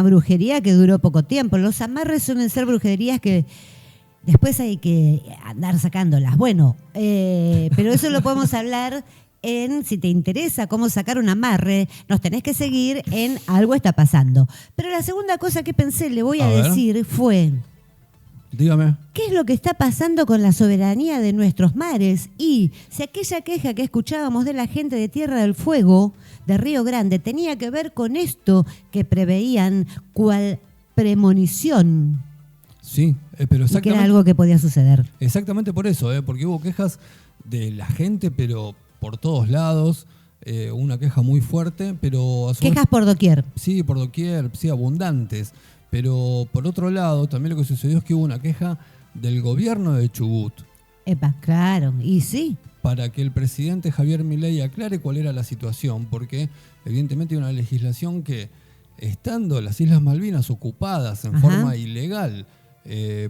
brujería que duró poco tiempo. Los amarres suelen ser brujerías que después hay que andar sacándolas. Bueno, pero eso lo podemos hablar si te interesa cómo sacar un amarre, nos tenés que seguir en Algo está pasando. Pero la segunda cosa que pensé, le voy a decir, fue... Dígame. ¿Qué es lo que está pasando con la soberanía de nuestros mares? Y si aquella queja que escuchábamos de la gente de Tierra del Fuego, de Río Grande, tenía que ver con esto que preveían cual premonición. Sí, pero exactamente. Y que era algo que podía suceder. Exactamente por eso, porque hubo quejas de la gente, pero por todos lados. Una queja muy fuerte, pero... Quejas por doquier. Sí, por doquier, sí, abundantes. Pero por otro lado, también lo que sucedió es que hubo una queja del gobierno de Chubut. Epa, claro, y sí. Para que el presidente Javier Milei aclare cuál era la situación, porque evidentemente hay una legislación que, estando las Islas Malvinas ocupadas en forma ilegal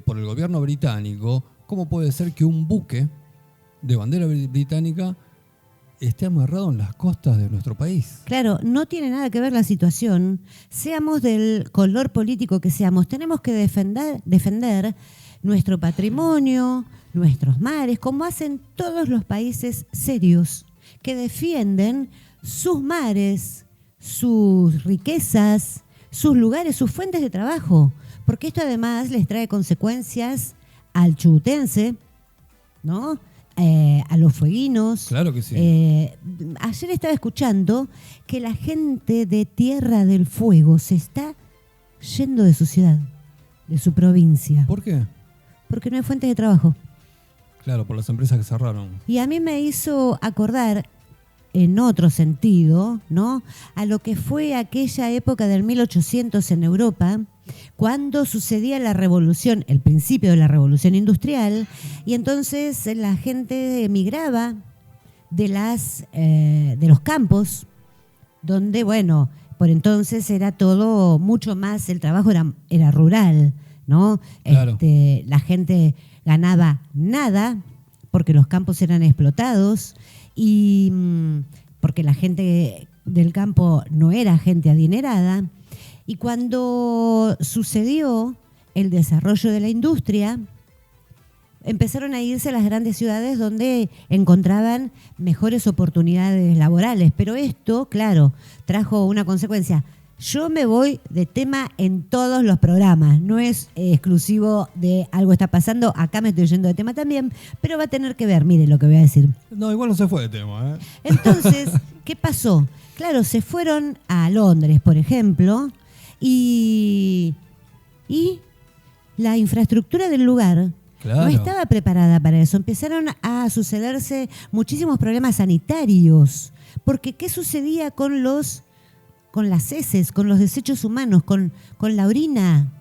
por el gobierno británico, ¿cómo puede ser que un buque de bandera británica esté amarrado en las costas de nuestro país? Claro, no tiene nada que ver la situación. Seamos del color político que seamos, tenemos que defender nuestro patrimonio, nuestros mares, como hacen todos los países serios, que defienden sus mares, sus riquezas, sus lugares, sus fuentes de trabajo. Porque esto además les trae consecuencias al chubutense, ¿no? A los fueguinos. Claro que sí. Ayer estaba escuchando que la gente de Tierra del Fuego se está yendo de su ciudad, de su provincia. ¿Por qué? Porque no hay fuentes de trabajo. Claro, por las empresas que cerraron. Y a mí me hizo acordar, en otro sentido, ¿no?, a lo que fue aquella época del 1800 en Europa, cuando sucedía la revolución, el principio de la revolución industrial, y entonces la gente emigraba de los campos, donde, bueno, por entonces era todo mucho más, el trabajo era rural, ¿no? Claro. La gente ganaba nada porque los campos eran explotados y porque la gente del campo no era gente adinerada. Y cuando sucedió el desarrollo de la industria, empezaron a irse a las grandes ciudades donde encontraban mejores oportunidades laborales. Pero esto, claro, trajo una consecuencia. Yo me voy de tema en todos los programas, no es exclusivo de Algo está pasando, acá me estoy yendo de tema también, pero va a tener que ver, mire lo que voy a decir. No, igual no se fue de tema, Entonces, ¿qué pasó? Claro, se fueron a Londres, por ejemplo, y la infraestructura del lugar no estaba preparada para eso. Empezaron a sucederse muchísimos problemas sanitarios, porque ¿qué sucedía con las heces, con los desechos humanos, con la orina?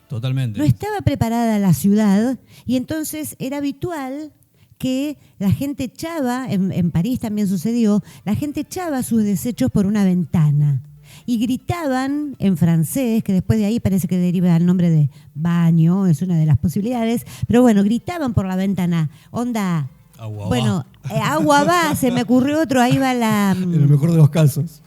Totalmente. No estaba preparada la ciudad y entonces era habitual que la gente echaba, en París también sucedió, la gente echaba sus desechos por una ventana y gritaban en francés, que después de ahí parece que deriva el nombre de baño, es una de las posibilidades, pero bueno, gritaban por la ventana, onda, agua bueno, agua va, se me ocurrió otro, ahí va la... En el mejor de los casos.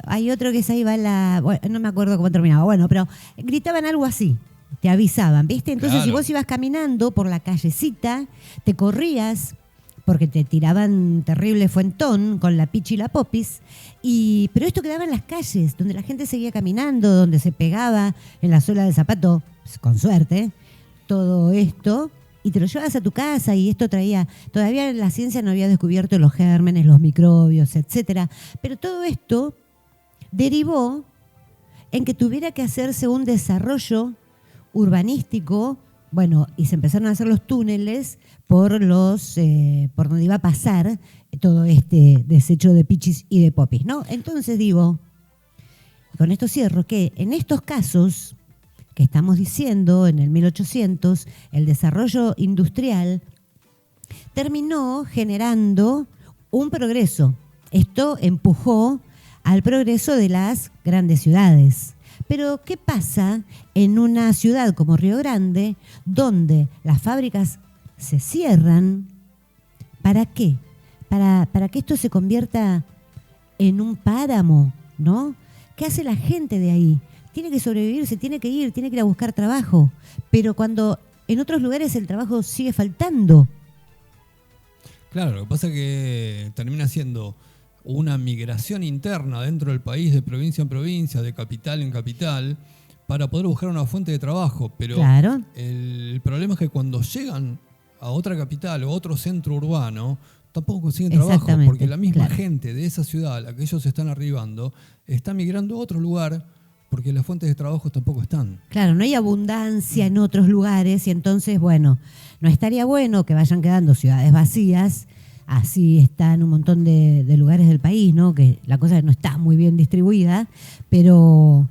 Hay otro que es ahí va la... Bueno, no me acuerdo cómo terminaba. Bueno, pero gritaban algo así. Te avisaban, ¿viste? Entonces, si vos ibas caminando por la callecita, te corrías porque te tiraban terrible fuentón con la pichi y la popis. Pero esto quedaba en las calles, donde la gente seguía caminando, donde se pegaba en la suela del zapato, con suerte, todo esto. Y te lo llevas a tu casa y esto traía... Todavía la ciencia no había descubierto los gérmenes, los microbios, etcétera. Pero todo esto derivó en que tuviera que hacerse un desarrollo urbanístico, bueno, y se empezaron a hacer los túneles por donde iba a pasar todo este desecho de pichis y de popis, ¿no? Entonces digo, con esto cierro, que en estos casos que estamos diciendo, en el 1800, el desarrollo industrial terminó generando un progreso. Esto empujó al progreso de las grandes ciudades. Pero, ¿qué pasa en una ciudad como Río Grande, donde las fábricas se cierran? ¿Para qué? Para que esto se convierta en un páramo, ¿no? ¿Qué hace la gente de ahí? tiene que sobrevivir, se tiene que ir a buscar trabajo. Pero cuando en otros lugares el trabajo sigue faltando. Claro, lo que pasa es que termina siendo una migración interna dentro del país, de provincia en provincia, de capital en capital, para poder buscar una fuente de trabajo. Pero claro, el problema es que cuando llegan a otra capital o otro centro urbano, tampoco consiguen trabajo, porque la misma gente de esa ciudad a la que ellos están arribando está migrando a otro lugar porque las fuentes de trabajo tampoco están. Claro, no hay abundancia en otros lugares y entonces, bueno, no estaría bueno que vayan quedando ciudades vacías. Así está en un montón de lugares del país, ¿no? Que la cosa no está muy bien distribuida, pero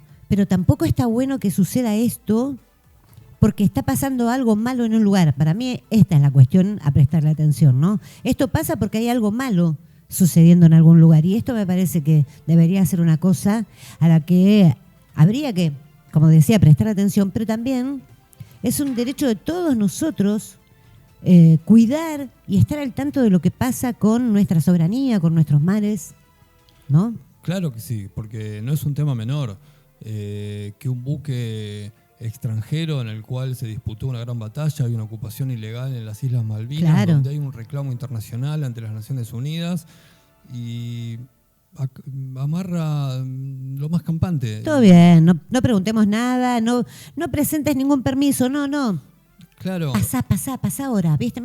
tampoco está bueno que suceda esto porque está pasando algo malo en un lugar. Para mí esta es la cuestión a prestarle atención, ¿no? Esto pasa porque hay algo malo sucediendo en algún lugar y esto me parece que debería ser una cosa a la que habría que, como decía, prestar atención, pero también es un derecho de todos nosotros cuidar y estar al tanto de lo que pasa con nuestra soberanía, con nuestros mares, ¿no? Claro que sí, porque no es un tema menor que un buque extranjero en el cual se disputó una gran batalla y una ocupación ilegal en las Islas Malvinas, claro, donde hay un reclamo internacional ante las Naciones Unidas y amarra lo más campante. Todo bien, no preguntemos nada, no presentes ningún permiso, no. Claro. Pasá ahora, ¿viste?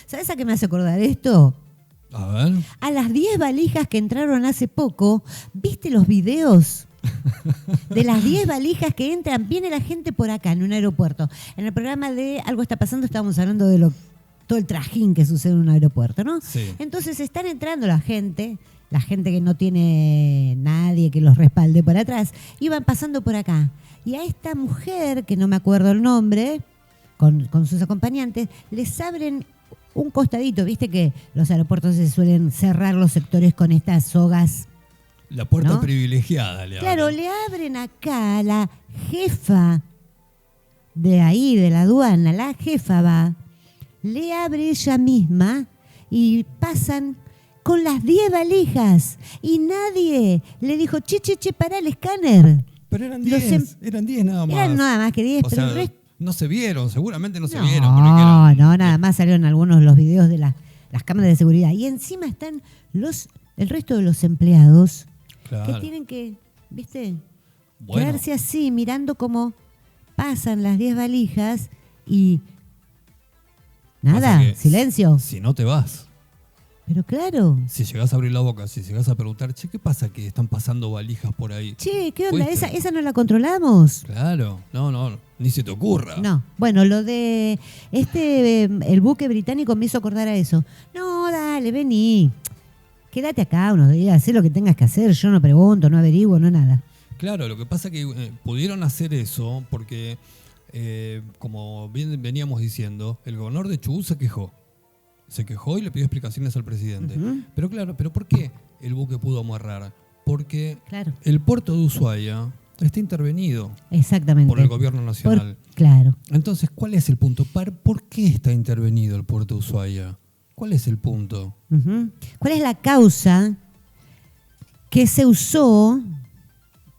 ¿Sabes a qué me hace acordar esto? A ver. A las 10 valijas que entraron hace poco, ¿viste los videos? De las 10 valijas que entran, viene la gente por acá en un aeropuerto. En el programa de Algo está pasando estábamos hablando de todo el trajín que sucede en un aeropuerto, ¿no? Sí. Entonces están entrando la gente que no tiene nadie que los respalde por atrás, iban pasando por acá. Y a esta mujer, que no me acuerdo el nombre, con sus acompañantes, les abren un costadito. Viste que los aeropuertos se suelen cerrar los sectores con estas sogas. La puerta, ¿no?, privilegiada. Claro, le abren acá a la jefa de ahí, de la aduana, la jefa va, le abre ella misma y pasan con las 10 valijas y nadie le dijo, che, pará el escáner. Pero eran 10, eran 10 nada más. Eran nada más que 10, pero el resto... No se vieron, seguramente no se vieron. No, nada más salieron algunos de los videos de las cámaras de seguridad. Y encima están el resto de los empleados, claro, que tienen que, ¿viste? Bueno, quedarse así, mirando cómo pasan las 10 valijas y nada, silencio. Si no te vas. Pero claro. Si llegás a abrir la boca, si llegás a preguntar, che, ¿qué pasa que están pasando valijas por ahí? Che, ¿qué onda? ¿Esa no la controlamos? Claro, no, ni se te ocurra. No, bueno, lo de el buque británico me hizo acordar a eso. No, dale, vení. Quédate acá unos días, haz lo que tengas que hacer. Yo no pregunto, no averiguo, no nada. Claro, lo que pasa es que pudieron hacer eso porque, como bien veníamos diciendo, el gobernador de Chubut se quejó y le pidió explicaciones al presidente. Uh-huh. Pero claro, ¿por qué el buque pudo amarrar? Porque el puerto de Ushuaia está intervenido. Exactamente. Por el gobierno nacional. Claro. Entonces, ¿cuál es el punto? ¿Por qué está intervenido el puerto de Ushuaia? ¿Cuál es el punto? Uh-huh. ¿Cuál es la causa que se usó,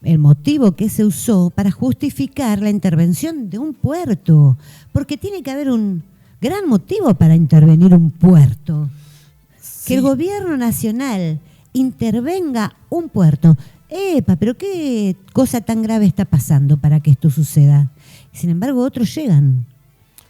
el motivo que se usó para justificar la intervención de un puerto? Porque tiene que haber un gran motivo para intervenir un puerto. Sí. Que el gobierno nacional intervenga un puerto. ¡Epa! Pero qué cosa tan grave está pasando para que esto suceda. Sin embargo, otros llegan.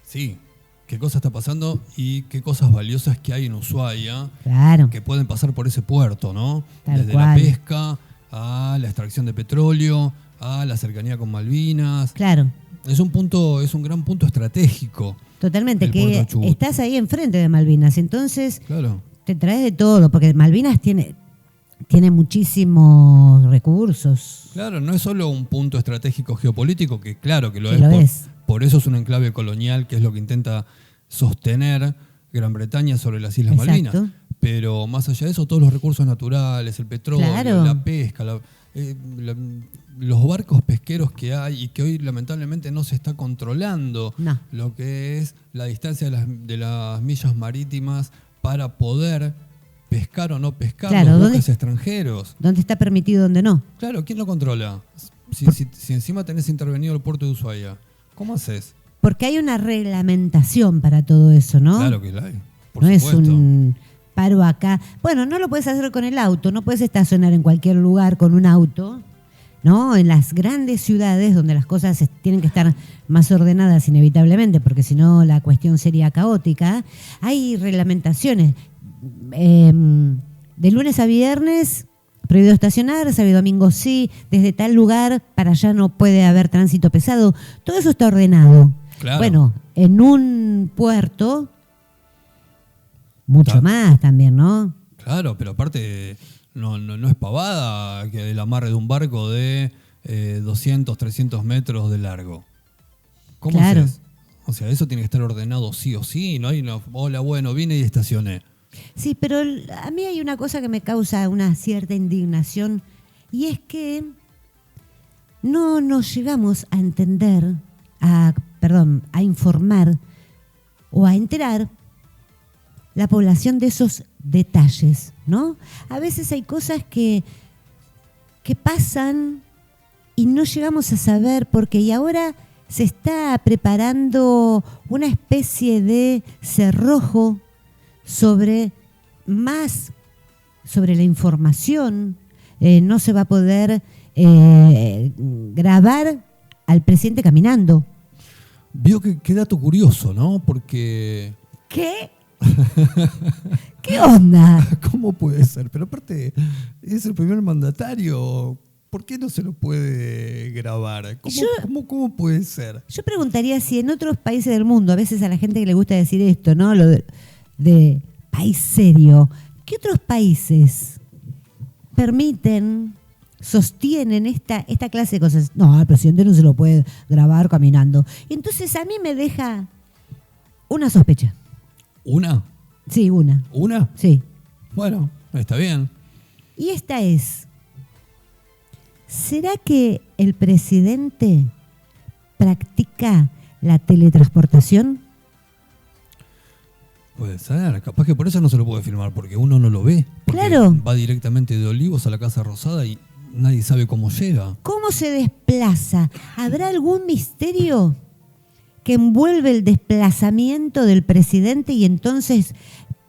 Sí. ¿Qué cosa está pasando y qué cosas valiosas que hay en Ushuaia, claro, que pueden pasar por ese puerto, ¿no? Tal Desde cual. La pesca a la extracción de petróleo, a la cercanía con Malvinas. Claro. Es un gran punto estratégico. Totalmente, que estás ahí enfrente de Malvinas, entonces claro, te traes de todo, porque Malvinas tiene muchísimos recursos. Claro, no es solo un punto estratégico geopolítico, que claro que lo es. Por eso es un enclave colonial, que es lo que intenta sostener Gran Bretaña sobre las Islas Malvinas. Pero más allá de eso, todos los recursos naturales, el petróleo, claro, la pesca, los barcos pesqueros que hay y que hoy lamentablemente no se está controlando, no, lo que es la distancia de las millas marítimas para poder pescar o no pescar, claro, los buques extranjeros. ¿Dónde está permitido, dónde no? Claro, ¿quién lo controla? Si encima tenés intervenido el puerto de Ushuaia, ¿cómo haces? Porque hay una reglamentación para todo eso, ¿no? Claro que la hay, por no supuesto. Es un paro acá. Bueno, no lo puedes hacer con el auto, no puedes estacionar en cualquier lugar con un auto, ¿no? En las grandes ciudades donde las cosas tienen que estar más ordenadas inevitablemente, porque si no la cuestión sería caótica, hay reglamentaciones. De lunes a viernes, prohibido estacionar, sábado y domingo sí, desde tal lugar para allá no puede haber tránsito pesado. Todo eso está ordenado. Claro. Bueno, en un puerto, mucho más también, ¿no? Claro, pero aparte no es pavada que el amarre de un barco de 200, 300 metros de largo. ¿Cómo haces? O sea, eso tiene que estar ordenado sí o sí. No hay una, hola, bueno, vine y estacioné. Sí, pero a mí hay una cosa que me causa una cierta indignación y es que no nos llegamos a entender, a informar o a enterar la población de esos detalles, ¿no? A veces hay cosas que pasan y no llegamos a saber porque y ahora se está preparando una especie de cerrojo sobre la información. No se va a poder grabar al presidente caminando. Vio qué dato curioso, ¿no? Porque... ¿Qué? ¿Qué onda? ¿Cómo puede ser? Pero aparte, es el primer mandatario. ¿Por qué no se lo puede grabar? ¿Cómo puede ser? Yo preguntaría si en otros países del mundo, a veces a la gente que le gusta decir esto, ¿no? Lo de país serio. ¿Qué otros países sostienen esta clase de cosas? No, al presidente no se lo puede grabar caminando. Y entonces a mí me deja una sospecha. ¿Una? Sí, una. ¿Una? Sí. Bueno, está bien. Y esta es, ¿será que el presidente practica la teletransportación? Puede ser, capaz que por eso no se lo puede filmar, porque uno no lo ve. Claro. Va directamente de Olivos a la Casa Rosada y nadie sabe cómo llega. ¿Cómo se desplaza? ¿Habrá algún misterio que envuelve el desplazamiento del presidente y entonces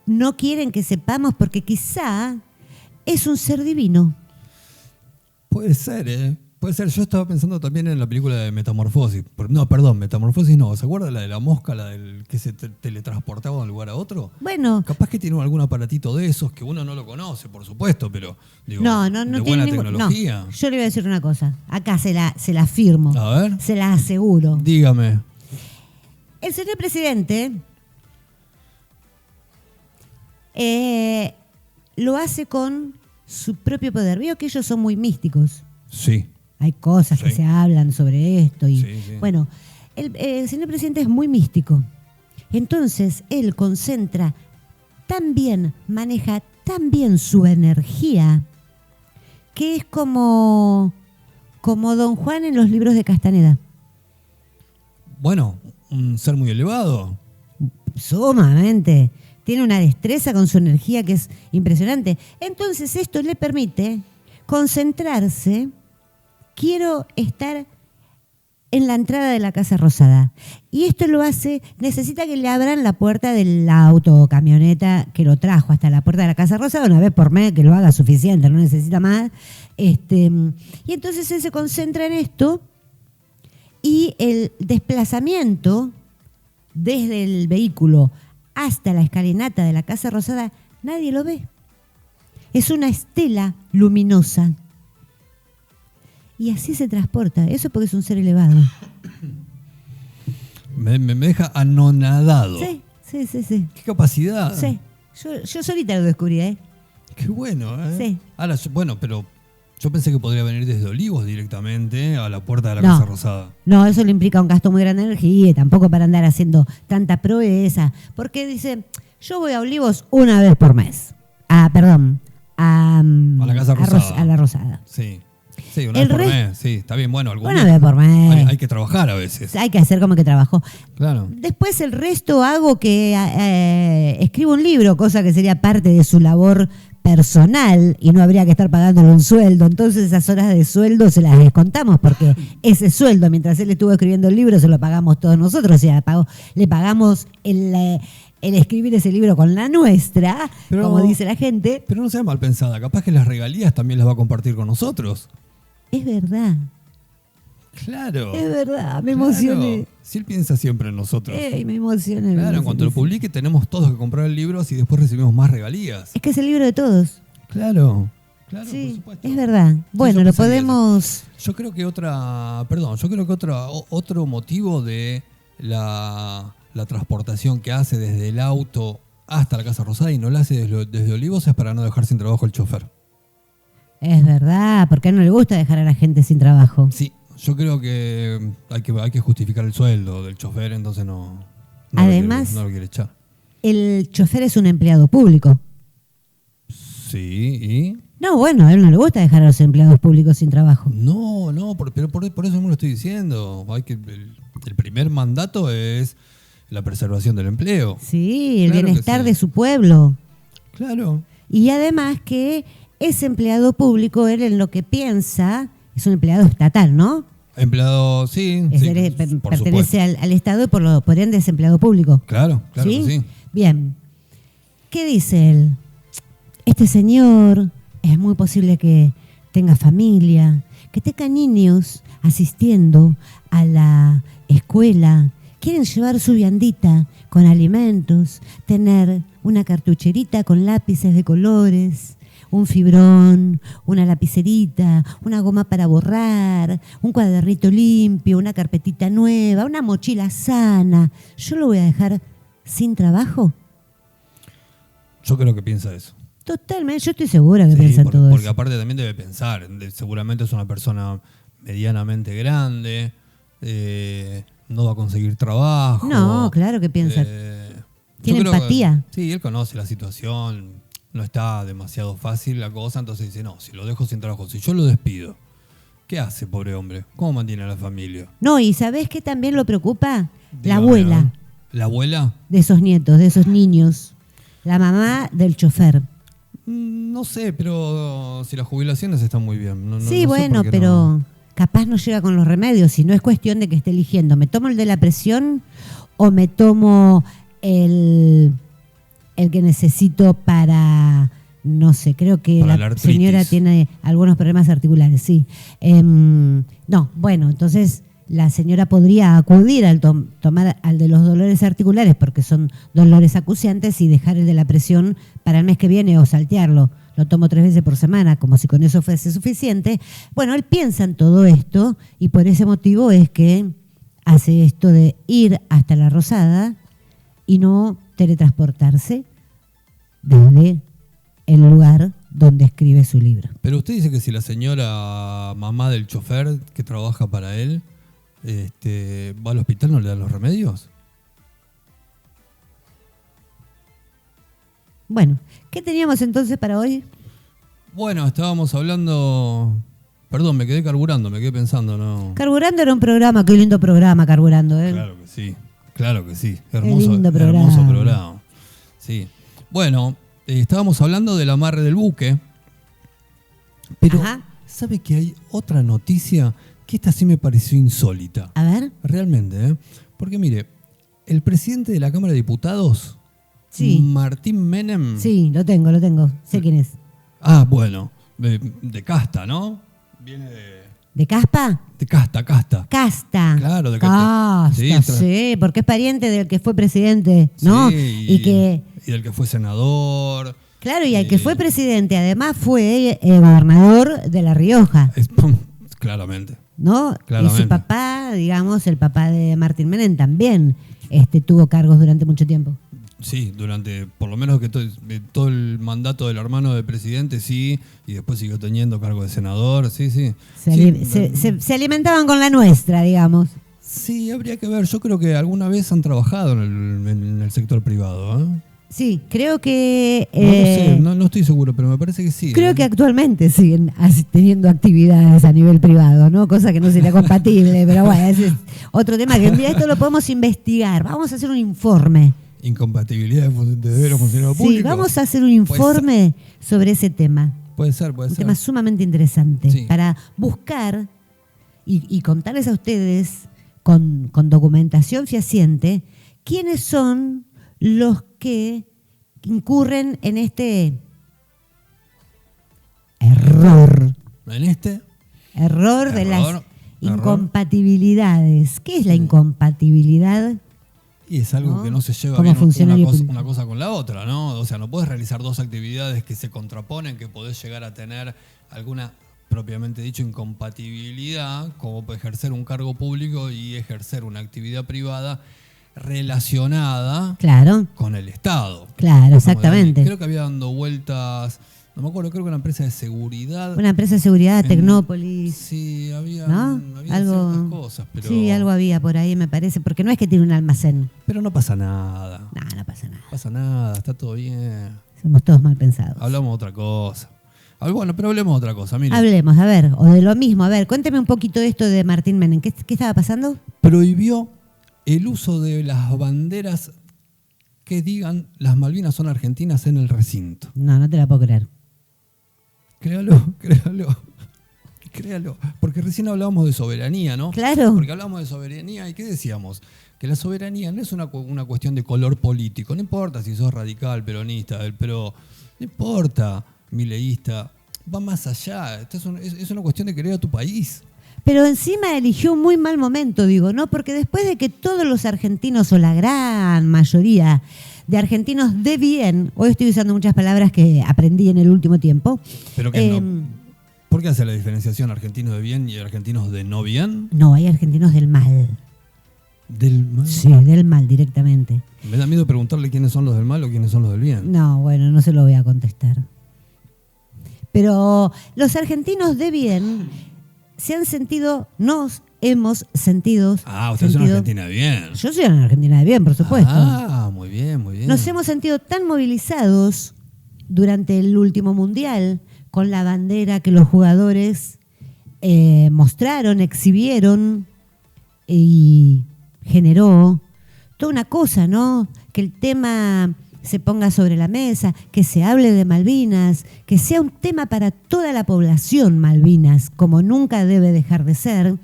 no quieren que sepamos porque quizá es un ser divino? Puede ser, ¿eh? Puede ser. Yo estaba pensando también en la película de Metamorfosis. No, perdón, Metamorfosis no. ¿Se acuerda la de la mosca, la del que se teletransportaba de un lugar a otro? Bueno. Capaz que tiene algún aparatito de esos que uno no lo conoce, por supuesto, pero digo, no de tiene buena tecnología. No, yo le voy a decir una cosa. Acá se la firmo. A ver. Se la aseguro. Dígame. El señor presidente lo hace con su propio poder. Veo que ellos son muy místicos. Sí. Hay cosas que se hablan sobre esto. Y, sí. Bueno, el señor presidente es muy místico. Entonces, él concentra tan bien, maneja tan bien su energía, que es como Don Juan en los libros de Castaneda. Bueno, un ser muy elevado. Sumamente. Tiene una destreza con su energía que es impresionante. Entonces, esto le permite concentrarse. Quiero estar en la entrada de la Casa Rosada. Y esto lo hace, necesita que le abran la puerta del auto o camioneta que lo trajo hasta la puerta de la Casa Rosada una vez por mes, que lo haga suficiente, no necesita más. Y entonces él se concentra en esto y el desplazamiento desde el vehículo hasta la escalinata de la Casa Rosada, nadie lo ve. Es una estela luminosa. Y así se transporta. Eso porque es un ser elevado. Me deja anonadado. Sí. ¿Qué capacidad? Sí. Yo solita lo descubrí, ¿eh? Qué bueno, ¿eh? Sí. Ahora, bueno, pero yo pensé que podría venir desde Olivos directamente a la puerta de la Casa Rosada. No, eso le implica un gasto muy grande de energía y tampoco para andar haciendo tanta proeza. Porque dice, yo voy a Olivos una vez por mes. A la Casa Rosada. A la Rosada. Sí. Sí, una vez por mes. Sí, está bien. Bueno, una vez por mes. Hay que trabajar a veces. Hay que hacer como que trabajó. Claro. Después el resto hago que escribo un libro, cosa que sería parte de su labor personal y no habría que estar pagándole un sueldo. Entonces esas horas de sueldo se las descontamos porque ese sueldo, mientras él estuvo escribiendo el libro, se lo pagamos todos nosotros. O sea, le pagamos el escribir ese libro con la nuestra, como dice la gente. Pero no sea mal pensada, capaz que las regalías también las va a compartir con nosotros. Es verdad. Claro. Es verdad, me emocioné. Si él piensa siempre en nosotros. Me emocioné. Claro, en cuanto lo publique tenemos todos que comprar el libro y después recibimos más regalías. Es que es el libro de todos. Claro, sí, por supuesto. Es verdad. Bueno, lo podemos... Yo creo que otro motivo de la transportación que hace desde el auto hasta la Casa Rosada y no la hace desde Olivos es para no dejar sin trabajo al chofer. Es verdad, porque a él no le gusta dejar a la gente sin trabajo. Sí. Yo creo que hay que justificar el sueldo del chofer, entonces no lo quiere echar. El chofer es un empleado público. Sí, ¿y? No, bueno, a él no le gusta dejar a los empleados públicos sin trabajo. No, pero por eso mismo lo estoy diciendo. El primer mandato es la preservación del empleo. Sí, el bienestar de su pueblo. Claro. Y además que ese empleado público, él en lo que piensa... Es un empleado estatal, ¿no? Empleado, sí. Pertenece al Estado y por ende es empleado público. Claro que sí. Bien. ¿Qué dice él? Este señor es muy posible que tenga familia, que tenga niños asistiendo a la escuela. Quieren llevar su viandita con alimentos, tener una cartucherita con lápices de colores, un fibrón, una lapicerita, una goma para borrar, un cuadernito limpio, una carpetita nueva, una mochila sana. ¿Yo lo voy a dejar sin trabajo? Yo creo que piensa eso. Totalmente, yo estoy segura que piensa todo eso. Porque aparte también debe pensar, seguramente es una persona medianamente grande, no va a conseguir trabajo. No, claro que piensa. Tiene empatía. Sí, él conoce la situación. No está demasiado fácil la cosa, entonces dice, no, si lo dejo sin trabajo, si yo lo despido, ¿qué hace, pobre hombre? ¿Cómo mantiene a la familia? No, y ¿sabés qué también lo preocupa? La abuela. ¿La abuela? De esos nietos, de esos niños. La mamá del chofer. No sé, pero si las jubilaciones están muy bien. Sí, bueno, pero capaz no llega con los remedios, si no es cuestión de que esté eligiendo. ¿Me tomo el de la presión o me tomo el que necesito para, no sé, creo que la señora tiene algunos problemas articulares, sí. No, bueno, entonces la señora podría acudir al tomar al de los dolores articulares porque son dolores acuciantes y dejar el de la presión para el mes que viene o saltearlo. Lo tomo 3 veces por semana, como si con eso fuese suficiente. Bueno, él piensa en todo esto y por ese motivo es que hace esto de ir hasta la Rosada y no teletransportarse desde el lugar donde escribe su libro. Pero usted dice que si la señora mamá del chofer que trabaja para él va al hospital, ¿no le dan los remedios? Bueno, ¿qué teníamos entonces para hoy? Bueno, estábamos hablando... Perdón, me quedé carburando, me quedé pensando, ¿no? Carburando era un programa, qué lindo programa, Carburando, ¿eh? Claro que sí. Hermoso programa. Sí. Bueno, estábamos hablando del amarre del buque, pero ¿sabe que hay otra noticia que esta sí me pareció insólita? A ver. Realmente, ¿eh? Porque mire, el presidente de la Cámara de Diputados, sí. Martín Menem... Sí, lo tengo. Sé quién es. Ah, bueno, de casta, ¿no? Viene de... ¿De caspa? De casta. Casta. Claro, de casta. Sí, porque es pariente del que fue presidente, ¿no? Sí, y del que fue senador. Claro, y el que fue presidente además fue gobernador de La Rioja. Claramente. ¿No? Claramente. Y su papá, digamos, el papá de Martín Menem también tuvo cargos durante mucho tiempo. Sí, durante por lo menos que todo el mandato del hermano del presidente, sí, y después siguió teniendo cargo de senador, sí. Se alimentaban con la nuestra, digamos. Sí, habría que ver. Yo creo que alguna vez han trabajado en el sector privado, ¿eh? Sí, creo que... No lo sé, no estoy seguro, pero me parece que sí. Creo que actualmente siguen teniendo actividades a nivel privado, ¿no? Cosa que no sería compatible, pero bueno, ese es otro tema que un día esto lo podemos investigar. Vamos a hacer un informe. Incompatibilidad de deber funcionario público. Sí, vamos a hacer un informe sobre ese tema. Puede ser. Un tema sumamente interesante para buscar y contarles a ustedes con documentación fehaciente quiénes son los que incurren en este error. Error de las incompatibilidades. ¿Qué es la incompatibilidad? Y es algo que no se lleva bien una cosa con la otra, ¿no? O sea, no podés realizar dos actividades que se contraponen, que podés llegar a tener alguna, propiamente dicho, incompatibilidad, como ejercer un cargo público y ejercer una actividad privada relacionada con el Estado. Claro, exactamente. Creo que había dando vueltas, no me acuerdo, creo que una empresa de seguridad. Una empresa de seguridad, Tecnópolis. Sí, había algo, ciertas cosas. Pero, sí, algo había por ahí, me parece, porque no es que tiene un almacén. Pero no pasa nada. No pasa nada. No pasa nada, está todo bien. Somos todos mal pensados. Hablamos de otra cosa. Bueno, pero hablemos de otra cosa, mire. Hablemos, a ver, o de lo mismo. A ver, cuénteme un poquito de esto de Martín Menem. ¿Qué estaba pasando? Prohibió el uso de las banderas que digan las Malvinas son argentinas en el recinto. No te la puedo creer. Créalo. Porque recién hablábamos de soberanía, ¿no? Claro. Porque hablábamos de soberanía y ¿qué decíamos? Que la soberanía no es una cuestión de color político. No importa si sos radical, peronista, del PRO. No importa, mileísta. Va más allá. Esto es una cuestión de querer a tu país. Pero encima eligió un muy mal momento, digo, ¿no? Porque después de que todos los argentinos, o la gran mayoría de argentinos de bien, hoy estoy usando muchas palabras que aprendí en el último tiempo. ¿Pero qué no? ¿Por qué hace la diferenciación argentinos de bien y argentinos de no bien? No, hay argentinos del mal. ¿Del mal? Sí, del mal directamente. Me da miedo preguntarle quiénes son los del mal o quiénes son los del bien. No, bueno, no se lo voy a contestar. Pero los argentinos de bien nos hemos sentido... usted es una argentina de bien. Yo soy una argentina de bien, por supuesto. Muy bien. Nos hemos sentido tan movilizados durante el último mundial con la bandera que los jugadores mostraron, exhibieron y generó toda una cosa, ¿no? Que el tema se ponga sobre la mesa, que se hable de Malvinas, que sea un tema para toda la población Malvinas, como nunca debe dejar de ser.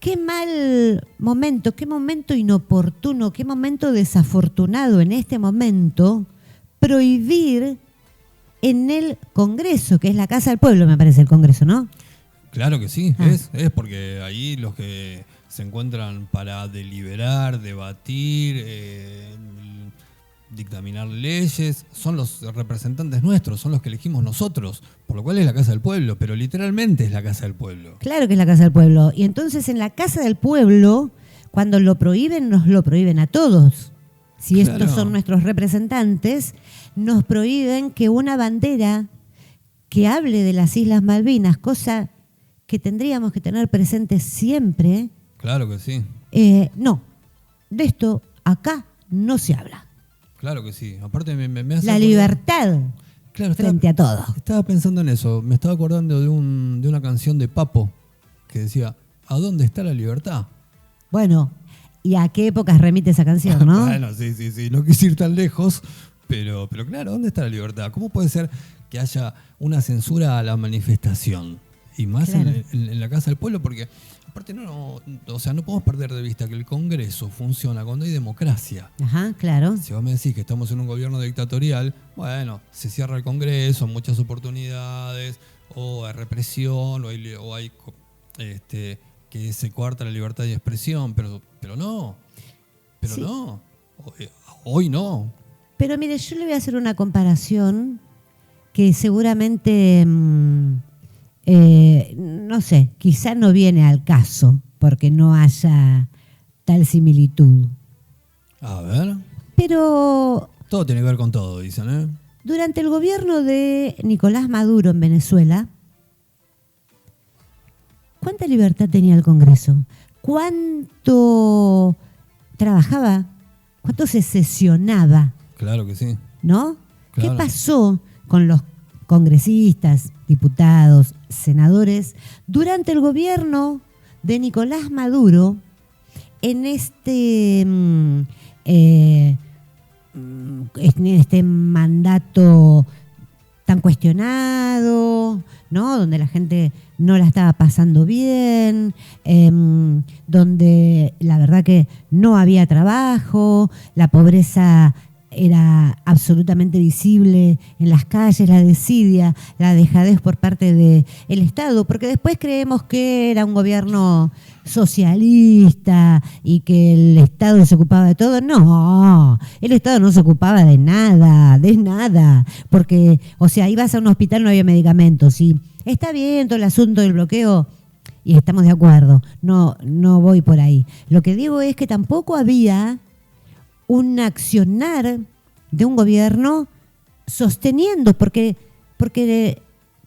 Qué mal momento, qué momento inoportuno, qué momento desafortunado en este momento prohibir en el Congreso, que es la Casa del Pueblo, me parece el Congreso, ¿no? Claro que sí, es porque ahí los que se encuentran para deliberar, debatir, dictaminar leyes, son los representantes nuestros, son los que elegimos nosotros, por lo cual es la Casa del Pueblo, pero literalmente es la Casa del Pueblo. Claro que es la Casa del Pueblo. Y entonces en la Casa del Pueblo, cuando lo prohíben, nos lo prohíben a todos. Si estos son nuestros representantes, nos prohíben que una bandera que hable de las Islas Malvinas, cosa que tendríamos que tener presente siempre. Claro que sí. No, de esto acá no se habla. Claro que sí. Aparte me hace la libertad frente a todo. Estaba pensando en eso. Me estaba acordando de una canción de Papo que decía, ¿a dónde está la libertad? Bueno, ¿y a qué épocas remite esa canción, no? Bueno, sí. No quise ir tan lejos, pero claro, ¿dónde está la libertad? ¿Cómo puede ser que haya una censura a la manifestación? Y más en la Casa del Pueblo, porque aparte no podemos perder de vista que el Congreso funciona cuando hay democracia. Ajá, claro. Si vos me decís que estamos en un gobierno dictatorial, bueno, se cierra el Congreso, muchas oportunidades, o hay represión, o hay que se coarta la libertad de expresión, pero no. Pero no. Hoy no. Pero mire, yo le voy a hacer una comparación que seguramente... no sé, quizá no viene al caso porque no haya tal similitud. A ver. Pero... todo tiene que ver con todo, dicen, ¿eh? Durante el gobierno de Nicolás Maduro en Venezuela, ¿cuánta libertad tenía el Congreso? ¿Cuánto trabajaba? ¿Cuánto se sesionaba? Claro que sí. ¿No? Claro. ¿Qué pasó con los congresistas, diputados, senadores, durante el gobierno de Nicolás Maduro, en en este mandato tan cuestionado, ¿no? Donde la gente no la estaba pasando bien, donde la verdad que no había trabajo, la pobreza era absolutamente visible en las calles, la desidia, la dejadez por parte del Estado, porque después creemos que era un gobierno socialista y que el Estado se ocupaba de todo. No, el Estado no se ocupaba de nada, porque, o sea, ibas a un hospital, no había medicamentos, y está bien todo el asunto del bloqueo, y estamos de acuerdo, no voy por ahí. Lo que digo es que tampoco había un accionar de un gobierno sosteniendo, porque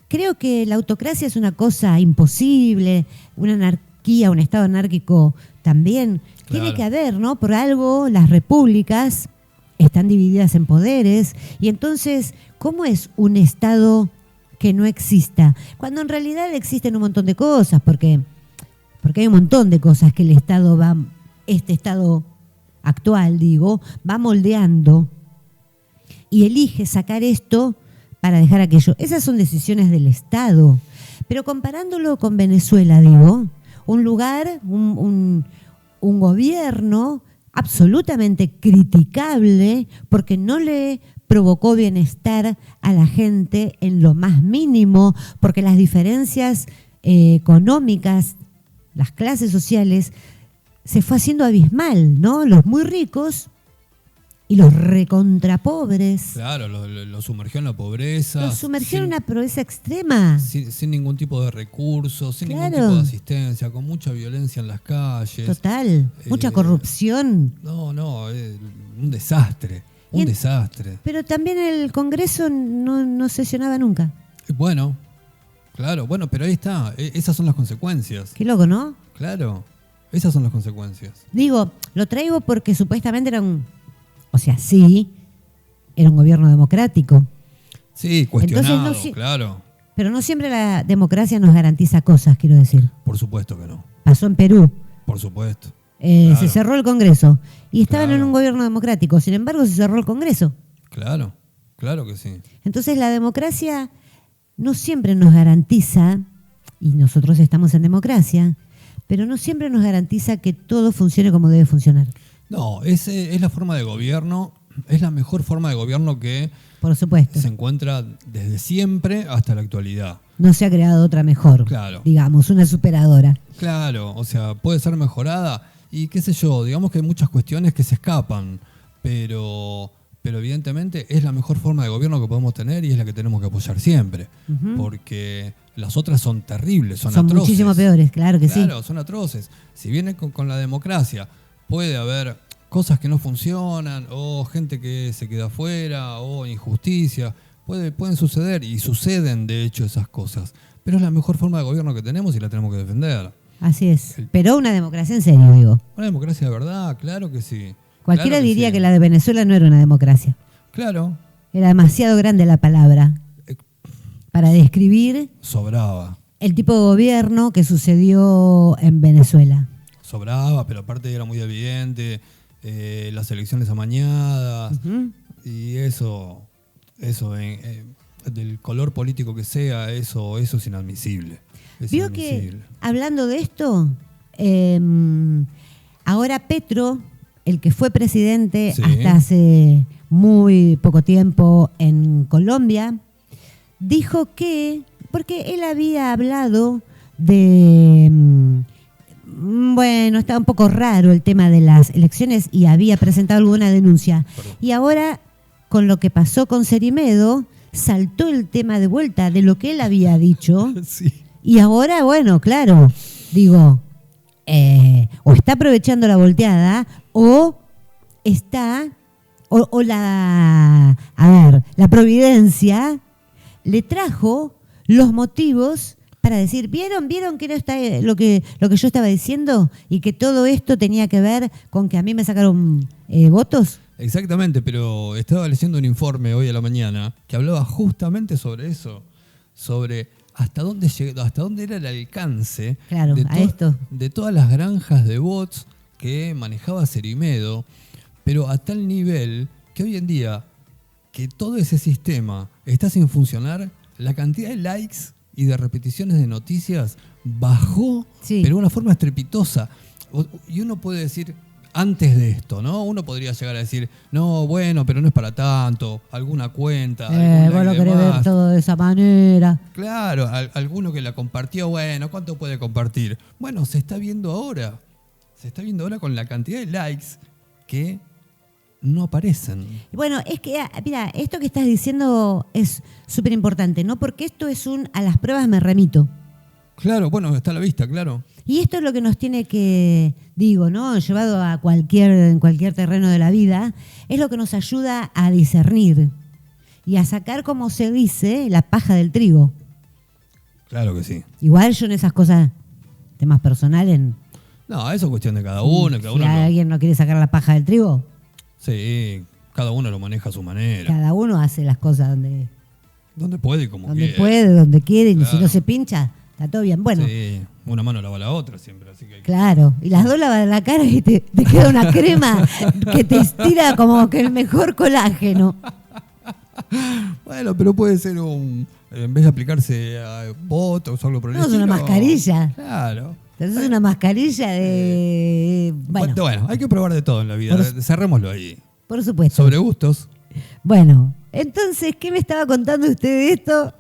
creo que la autocracia es una cosa imposible, una anarquía, un estado anárquico también. Claro. Tiene que haber, ¿no? Por algo las repúblicas están divididas en poderes, y entonces, ¿cómo es un estado que no exista? Cuando en realidad existen un montón de cosas, porque hay un montón de cosas que el Estado este Estado actual, digo, va moldeando y elige sacar esto para dejar aquello. Esas son decisiones del Estado. Pero comparándolo con Venezuela, digo, un lugar, un gobierno absolutamente criticable porque no le provocó bienestar a la gente en lo más mínimo, porque las diferencias económicas, las clases sociales, se fue haciendo abismal, ¿no? Los muy ricos y los recontrapobres. Claro, lo sumergió en la pobreza. Lo sumergió en una pobreza extrema. Sin ningún tipo de recursos, sin ningún tipo de asistencia, con mucha violencia en las calles. Total, mucha corrupción. No, un desastre, desastre. Pero también el Congreso no sesionaba nunca. Bueno, claro, pero ahí está, esas son las consecuencias. Qué loco, ¿no? Claro, esas son las consecuencias. Digo, lo traigo porque supuestamente era era un gobierno democrático. Sí, cuestionado, claro. Pero no siempre la democracia nos garantiza cosas, quiero decir. Por supuesto que no. Pasó en Perú. Por supuesto. Claro. Se cerró el Congreso y estaban en un gobierno democrático. Sin embargo, se cerró el Congreso. Claro, claro que sí. Entonces, la democracia no siempre nos garantiza, y nosotros estamos en democracia, pero no siempre nos garantiza que todo funcione como debe funcionar. No, es la forma de gobierno, es la mejor forma de gobierno que por supuesto se encuentra desde siempre hasta la actualidad. No se ha creado otra mejor, digamos, una superadora. Claro, o sea, puede ser mejorada y qué sé yo, digamos que hay muchas cuestiones que se escapan, pero evidentemente es la mejor forma de gobierno que podemos tener y es la que tenemos que apoyar siempre, porque las otras son terribles, son atroces. Son muchísimo peores, claro que sí. Claro, son atroces. Si viene con la democracia, puede haber cosas que no funcionan, o gente que se queda afuera, o injusticia. Pueden suceder, y suceden de hecho esas cosas. Pero es la mejor forma de gobierno que tenemos y la tenemos que defender. Así es. Pero una democracia en serio, digo. Una democracia de verdad, claro que sí. Cualquiera diría que la de Venezuela no era una democracia. Claro. Era demasiado grande la palabra para describir. Sobraba. El tipo de gobierno que sucedió en Venezuela. Sobraba, pero aparte era muy evidente, las elecciones amañadas, y eso del color político que sea, eso es inadmisible. Vio que, hablando de esto, ahora Petro, el que fue presidente hasta hace muy poco tiempo en Colombia, dijo que, porque él había hablado de... Bueno, estaba un poco raro el tema de las elecciones y había presentado alguna denuncia. Perdón. Y ahora, con lo que pasó con Cerimedo, saltó el tema de vuelta de lo que él había dicho. Sí. Y ahora, bueno, claro, digo, o está aprovechando la volteada o está, la providencia le trajo los motivos para decir, ¿vieron que no está lo que yo estaba diciendo? Y que todo esto tenía que ver con que a mí me sacaron votos. Exactamente, pero estaba leyendo un informe hoy a la mañana que hablaba justamente sobre eso, sobre hasta dónde era el alcance de todas las granjas de bots que manejaba Cerimedo. pero a tal nivel que hoy en día que todo ese sistema está sin funcionar, la cantidad de likes y de repeticiones de noticias bajó, pero de una forma estrepitosa. Y uno puede decir, antes de esto, ¿no? Uno podría llegar a decir, no, bueno, pero no es para tanto, alguna cuenta, vos lo querés ver todo de esa manera. Claro, alguno que la compartió, bueno, ¿cuánto puede compartir? Bueno, se está viendo ahora. Se está viendo ahora con la cantidad de likes que no aparecen. Bueno, es que, mira, esto que estás diciendo es súper importante, ¿no? Porque esto es a las pruebas me remito. Claro, bueno, está a la vista, claro. Y esto es lo que nos tiene que, digo, ¿no? Llevado a en cualquier terreno de la vida, es lo que nos ayuda a discernir y a sacar, como se dice, la paja del trigo. Claro que sí. Igual yo en esas cosas, temas personales. No, eso es cuestión de cada uno. Si alguien no quiere sacar la paja del trigo. Sí, cada uno lo maneja a su manera. Cada uno hace las cosas donde puede y como donde quiere. Donde puede, donde quiere, claro. Y si no se pincha, está todo bien. Bueno. Sí, una mano lava la otra siempre. Así que claro, y las dos lavan la cara y te queda una crema que te estira como que el mejor colágeno. Bueno, pero puede ser en vez de aplicarse a Botox o algo por el estilo. No, es una mascarilla. Claro. Entonces es una mascarilla de... Bueno, hay que probar de todo en la vida. Cerrémoslo ahí. Por supuesto. Sobre gustos. Bueno, entonces, ¿qué me estaba contando usted de esto?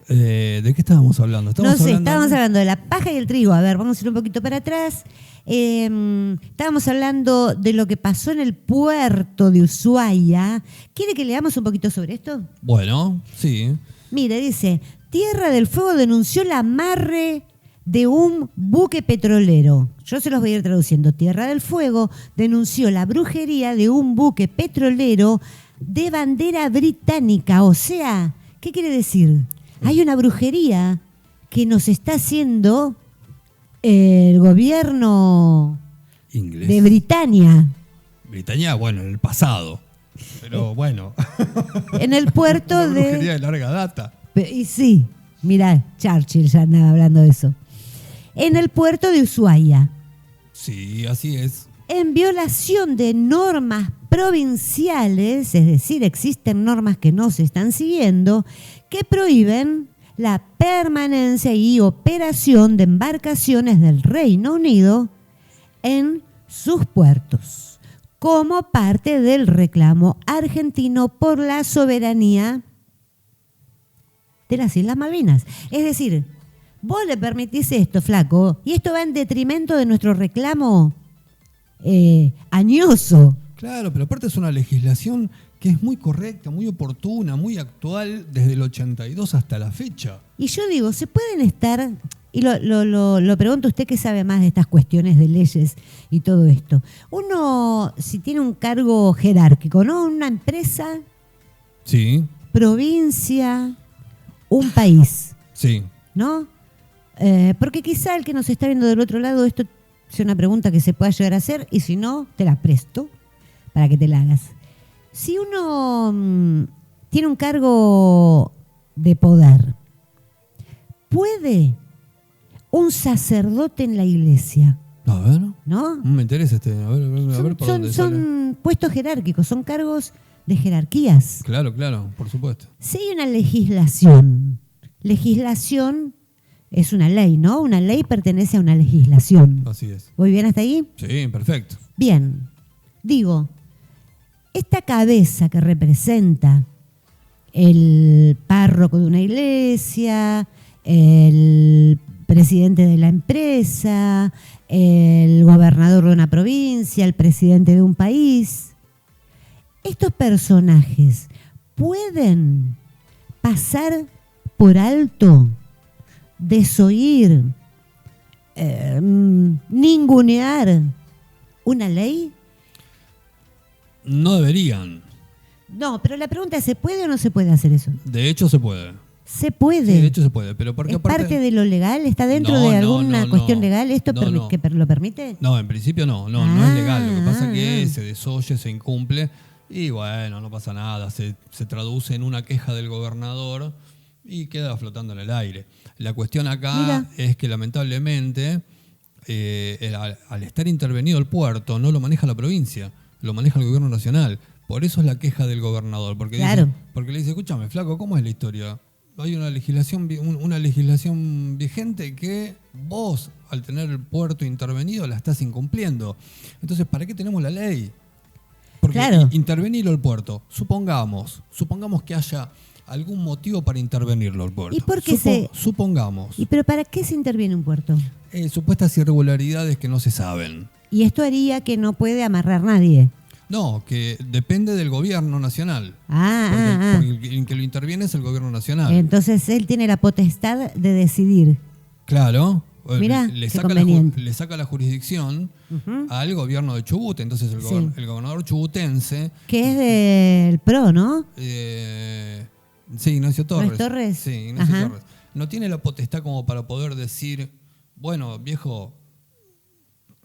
¿De qué estábamos hablando? Estábamos hablando de la paja y el trigo. A ver, vamos a ir un poquito para atrás. Estábamos hablando de lo que pasó en el puerto de Ushuaia. ¿Quiere que leamos un poquito sobre esto? Bueno, sí. Mire, dice, Tierra del Fuego denunció el amarre de un buque petrolero. Yo se los voy a ir traduciendo. Tierra del Fuego denunció la brujería de un buque petrolero de bandera británica. O sea, ¿qué quiere decir? Hay una brujería que nos está haciendo el gobierno inglés de Britania. Britania, bueno, en el pasado. Pero bueno. En el puerto una brujería de larga data. Y sí, mirá, Churchill ya andaba hablando de eso. En el puerto de Ushuaia. Sí, así es. En violación de normas provinciales, es decir, existen normas que no se están siguiendo, que prohíben la permanencia y operación de embarcaciones del Reino Unido en sus puertos, como parte del reclamo argentino por la soberanía de las Islas Malvinas. Es decir, vos le permitís esto, flaco, y esto va en detrimento de nuestro reclamo añoso. Claro, pero aparte es una legislación que es muy correcta, muy oportuna, muy actual desde el 82 hasta la fecha. Y yo digo, ¿se pueden estar, y lo pregunto a usted que sabe más de estas cuestiones de leyes y todo esto, uno si tiene un cargo jerárquico, ¿no? Una empresa, sí, provincia, un país, sí, ¿no? Porque quizá el que nos está viendo del otro lado, esto sea una pregunta que se pueda llegar a hacer, y si no, te la presto para que te la hagas. Si uno tiene un cargo de poder, ¿puede un sacerdote en la iglesia? A ver, ¿no? Me interesa a ver por dónde sale. Son puestos jerárquicos, son cargos de jerarquías. Claro, por supuesto. Si hay una legislación es una ley, ¿no? Una ley pertenece a una legislación. Así es. ¿Voy bien hasta ahí? Sí, perfecto. Bien. Digo, esta cabeza que representa el párroco de una iglesia, el presidente de la empresa, el gobernador de una provincia, el presidente de un país, estos personajes pueden pasar por alto, desoír, ningunear una ley. No deberían. No, pero la pregunta es, ¿se puede o no se puede hacer eso? De hecho se puede. Se puede. Sí, de hecho se puede, pero porque ¿Es parte de lo legal? ¿Está dentro de alguna cuestión legal esto que lo permite? No, en principio no es legal. Lo que pasa es que se desoye, se incumple y bueno, no pasa nada. Se traduce en una queja del gobernador y queda flotando en el aire. La cuestión acá es que lamentablemente al estar intervenido el puerto no lo maneja la provincia. lo maneja el gobierno nacional. Por eso es la queja del gobernador, porque, porque le dice, escúchame, flaco, ¿cómo es la historia? Hay una legislación vigente que vos, al tener el puerto intervenido, la estás incumpliendo. Entonces, ¿para qué tenemos la ley? Porque intervenirlo el puerto, supongamos que haya algún motivo para intervenirlo el puerto. ¿Y por qué supongamos. ¿Y pero para qué se interviene un puerto? Supuestas irregularidades que no se saben. Y esto haría que no puede amarrar nadie. No, que depende del gobierno nacional. Porque el que lo interviene es el gobierno nacional. Entonces él tiene la potestad de decidir. Claro. Mirá, le saca la jurisdicción al gobierno de Chubut. Entonces el gobernador chubutense... Que es del PRO, ¿no? Sí, Ignacio Torres. ¿No es Torres? Sí, Ignacio Torres. No tiene la potestad como para poder decir, bueno, viejo,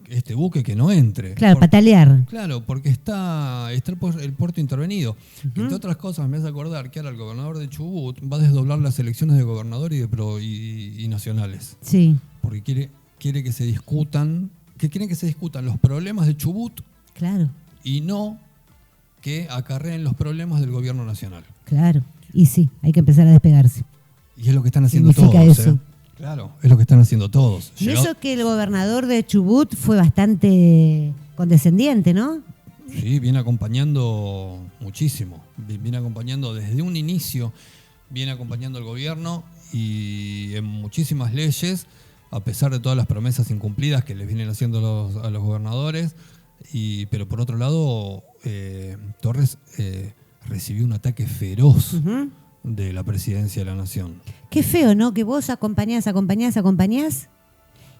este buque que no entre. Claro, patalear. Claro, porque está el puerto intervenido. Que entre otras cosas me hace acordar que ahora el gobernador de Chubut va a desdoblar las elecciones de gobernador y nacionales. Sí. Porque quieren que se discutan los problemas de Chubut. Claro. Y no que acarreen los problemas del gobierno nacional. Claro. Y sí, hay que empezar a despegarse. Y es lo que están haciendo todos. Eso. Claro, es lo que están haciendo todos. Y eso que el gobernador de Chubut fue bastante condescendiente, ¿no? Sí, viene acompañando muchísimo. Viene acompañando desde un inicio, viene acompañando al gobierno y en muchísimas leyes, a pesar de todas las promesas incumplidas que les vienen haciendo a los gobernadores. Pero por otro lado, Torres recibió un ataque feroz de la presidencia de la nación. Qué feo, ¿no? Que vos acompañás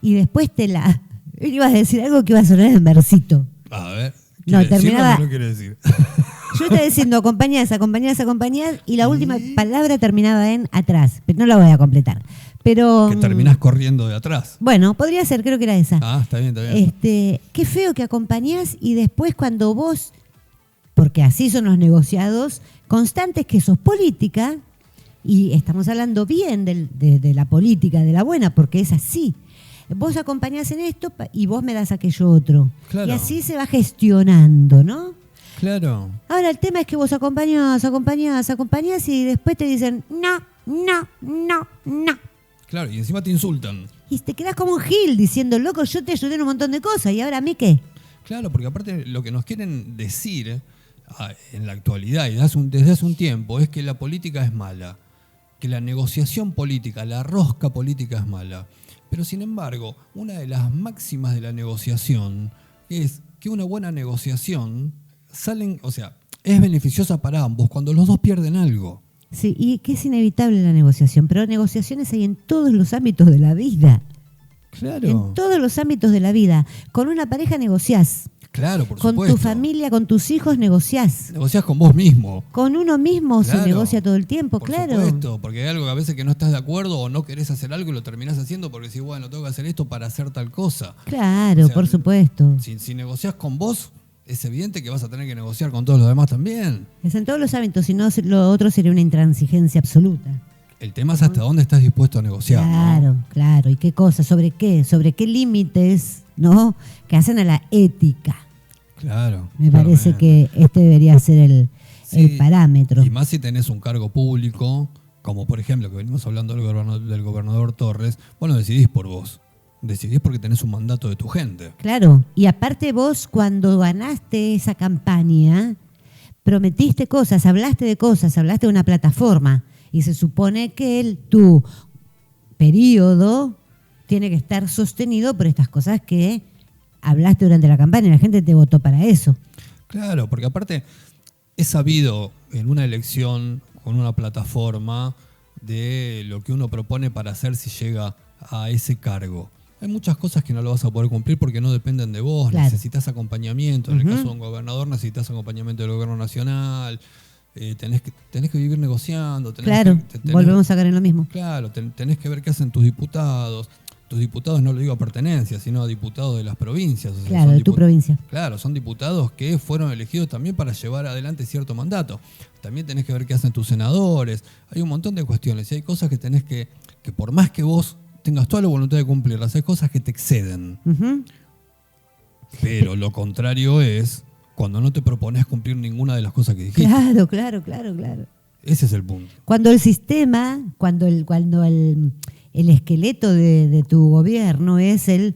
y después ibas a decir algo que iba a sonar en versito. A ver, terminaba. No quiere decir. Yo estaba diciendo acompañás y la última palabra terminaba en atrás, pero no la voy a completar. Pero que terminás corriendo de atrás. Bueno, podría ser, creo que era esa. Está bien. Qué feo que acompañás y después cuando vos, porque así son los negociados, constantes que sos política, y estamos hablando bien de la política, de la buena, porque es así. Vos acompañás en esto y vos me das aquello otro. Claro. Y así se va gestionando, ¿no? Claro. Ahora el tema es que vos acompañás y después te dicen no. Claro, y encima te insultan. Y te quedás como un gil diciendo, loco, yo te ayudé en un montón de cosas, ¿y ahora a mí qué? Claro, porque aparte lo que nos quieren decir en la actualidad y desde hace un tiempo es que la política es mala, que la negociación política, la rosca política es mala. Pero sin embargo, una de las máximas de la negociación es que una buena negociación es beneficiosa para ambos cuando los dos pierden algo. Sí, y que es inevitable la negociación, pero negociaciones hay en todos los ámbitos de la vida. Claro. En todos los ámbitos de la vida. Con una pareja negociás. Claro, por supuesto. Con tu familia, con tus hijos negociás. Negociás con vos mismo. Con uno mismo se negocia todo el tiempo, claro. Por supuesto, porque hay algo que a veces que no estás de acuerdo o no querés hacer algo y lo terminás haciendo porque decís, bueno, tengo que hacer esto para hacer tal cosa. Claro, por supuesto. Si negociás con vos, es evidente que vas a tener que negociar con todos los demás también. Es en todos los ámbitos, si no, lo otro sería una intransigencia absoluta. El tema es hasta dónde estás dispuesto a negociar. Claro, ¿no? Claro. ¿Y qué cosa? ¿Sobre qué? ¿Sobre qué límites, no? Que hacen a la ética. Claro. Me parece que este debería ser el parámetro. Y más si tenés un cargo público, como por ejemplo, que venimos hablando del gobernador Torres, bueno, decidís por vos. Decidís porque tenés un mandato de tu gente. Claro. Y aparte vos, cuando ganaste esa campaña, prometiste cosas, hablaste de una plataforma. Y se supone que tu periodo tiene que estar sostenido por estas cosas que hablaste durante la campaña y la gente te votó para eso. Claro, porque aparte es sabido en una elección con una plataforma de lo que uno propone para hacer si llega a ese cargo. Hay muchas cosas que no lo vas a poder cumplir porque no dependen de vos, claro. Necesitas acompañamiento. En el caso de un gobernador necesitas acompañamiento del gobierno nacional. Tenés que vivir negociando. Volvemos a caer en lo mismo. Claro, tenés que ver qué hacen tus diputados. Tus diputados no lo digo a pertenencia, sino a diputados de las provincias. O sea, claro, de tu provincia. Claro, son diputados que fueron elegidos también para llevar adelante cierto mandato. También tenés que ver qué hacen tus senadores. Hay un montón de cuestiones y hay cosas que tenés que por más que vos tengas toda la voluntad de cumplirlas, hay cosas que te exceden. Pero lo contrario es cuando no te propones cumplir ninguna de las cosas que dijiste. Claro. Ese es el punto. Cuando el sistema, cuando el esqueleto de tu gobierno es el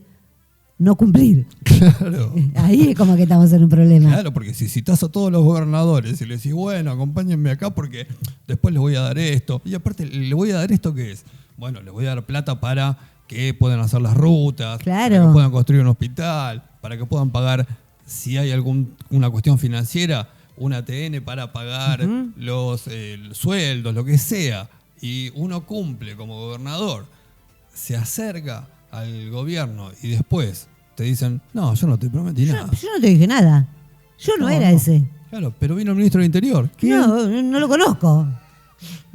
no cumplir. Claro. Ahí es como que estamos en un problema. Claro, porque si citas a todos los gobernadores y le decís, bueno, acompáñenme acá porque después les voy a dar esto. Y aparte, ¿le voy a dar esto qué es? Bueno, les voy a dar plata para que puedan hacer las rutas, claro, para que puedan construir un hospital, para que puedan pagar, si hay alguna cuestión financiera, un ATN para pagar los sueldos, lo que sea. Y uno cumple como gobernador, se acerca al gobierno y después te dicen, no, yo no te prometí nada. Yo no te dije nada. Yo no era ese. Claro, pero vino el ministro del Interior. ¿Quién? No lo conozco.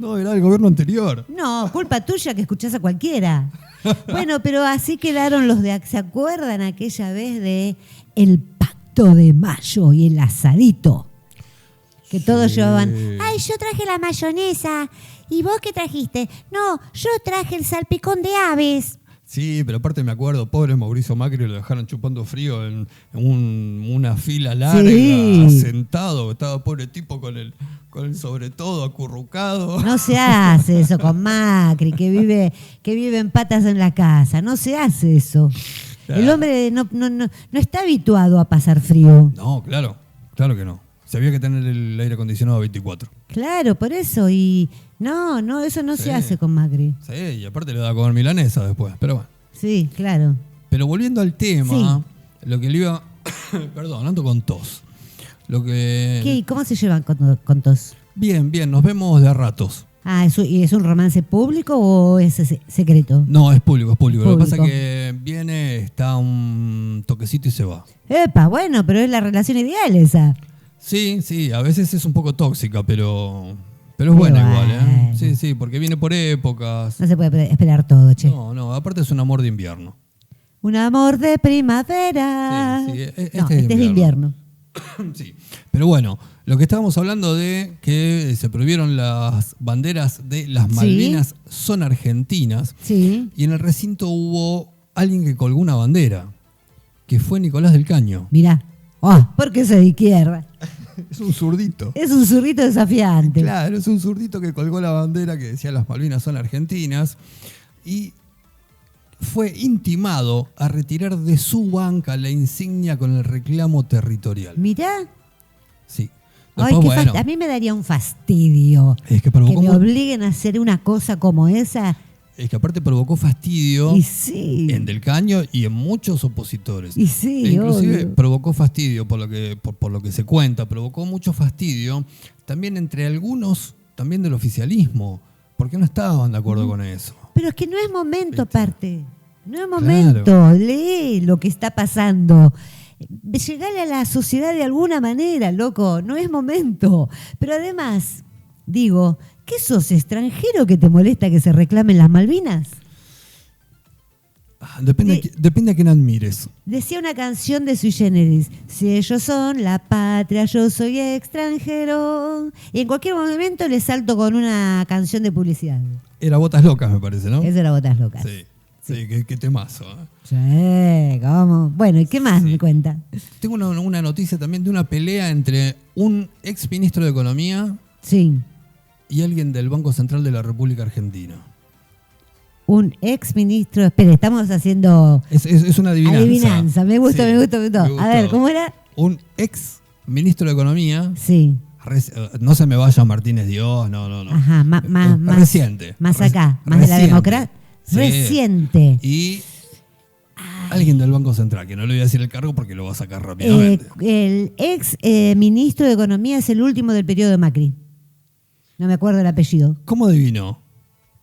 No, era el gobierno anterior. No, culpa tuya que escuchás a cualquiera. Bueno, pero así quedaron los de... ¿Se acuerdan aquella vez de el pacto de mayo y el asadito? Que todos llevaban, ay, yo traje la mayonesa. ¿Y vos qué trajiste? No, yo traje el salpicón de aves. Sí, pero aparte me acuerdo, pobre Mauricio Macri, lo dejaron chupando frío en una fila larga, sentado. Estaba pobre tipo con el sobre todo acurrucado. No se hace eso con Macri, que vive en patas en la casa. No se hace eso. Claro. El hombre no está habituado a pasar frío. No, claro que no. Se había que tener el aire acondicionado a 24. Claro, por eso. Y no, eso no se hace con Macri. Sí, y aparte le da a comer milanesa después, pero bueno. Sí, claro. Pero volviendo al tema, lo que le iba... Perdón, ando con tos. ¿Qué? ¿Cómo se llevan con tos? Bien, nos vemos de a ratos. Ah, ¿y es un romance público o es secreto? No, es público. Lo que pasa es que viene, está un toquecito y se va. Epa, bueno, pero es la relación ideal esa. Sí, a veces es un poco tóxica, pero es buena igual, ¿eh? Sí, porque viene por épocas. No se puede esperar todo, che. No, aparte es un amor de invierno. Un amor de primavera. Sí, este es de invierno. Sí, pero bueno, lo que estábamos hablando de que se prohibieron las banderas de las Malvinas son argentinas. Sí. Y en el recinto hubo alguien que colgó una bandera, que fue Nicolás del Caño. Mirá, porque es de izquierda. Es un zurdito. Es un zurdito desafiante. Claro, es un zurdito que colgó la bandera que decía las Malvinas son argentinas y fue intimado a retirar de su banca la insignia con el reclamo territorial. Mirá. Sí. Después, a mí me daría un fastidio que me obliguen a hacer una cosa como esa. Es que aparte provocó fastidio en Del Caño y en muchos opositores. Inclusive provocó fastidio, por lo que se cuenta, provocó mucho fastidio también entre algunos también del oficialismo, porque no estaban de acuerdo con eso. Pero es que no es momento, aparte. No es momento. Claro. Lee lo que está pasando. Llegale a la sociedad de alguna manera, loco. No es momento. Pero además, digo, ¿qué sos, extranjero, que te molesta que se reclamen las Malvinas? Depende a quién admires. Decía una canción de Sui Generis: si ellos son la patria, yo soy extranjero. Y en cualquier momento le salto con una canción de publicidad. Era Botas Locas, me parece, ¿no? Eso era Botas Locas. Sí, qué temazo. Sí, ¿cómo? Bueno, ¿y qué más me cuenta? Tengo una noticia también de una pelea entre un ex ministro de Economía y alguien del Banco Central de la República Argentina. Un ex ministro. Espere, estamos haciendo... Es una adivinanza. Me gustó. A ver, ¿cómo era? Un ex ministro de Economía. Sí. No se me vaya Martínez Dios, no. Ajá, más reciente. Más acá, más de la democracia. Sí. Reciente. Y alguien del Banco Central, que no le voy a decir el cargo porque lo va a sacar rápidamente. El ex ministro de Economía es el último del periodo de Macri. No me acuerdo el apellido. ¿Cómo adivinó?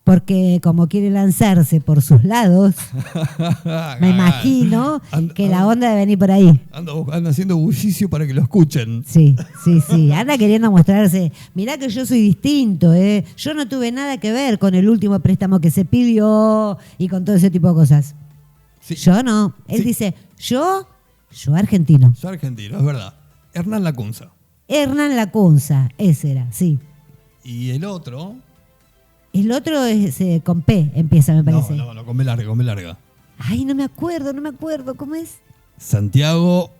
Porque como quiere lanzarse por sus lados, me imagino que la onda debe venir por ahí. Anda haciendo bullicio para que lo escuchen. Sí. Anda queriendo mostrarse. Mirá que yo soy distinto, ¿eh? Yo no tuve nada que ver con el último préstamo que se pidió y con todo ese tipo de cosas. Sí. Yo no. Él dice, yo argentino. Yo argentino, es verdad. Hernán Lacunza. Ese era, sí. Y el otro... El otro es con P, empieza, me parece. No, con B larga. Ay, no me acuerdo, ¿cómo es? Santiago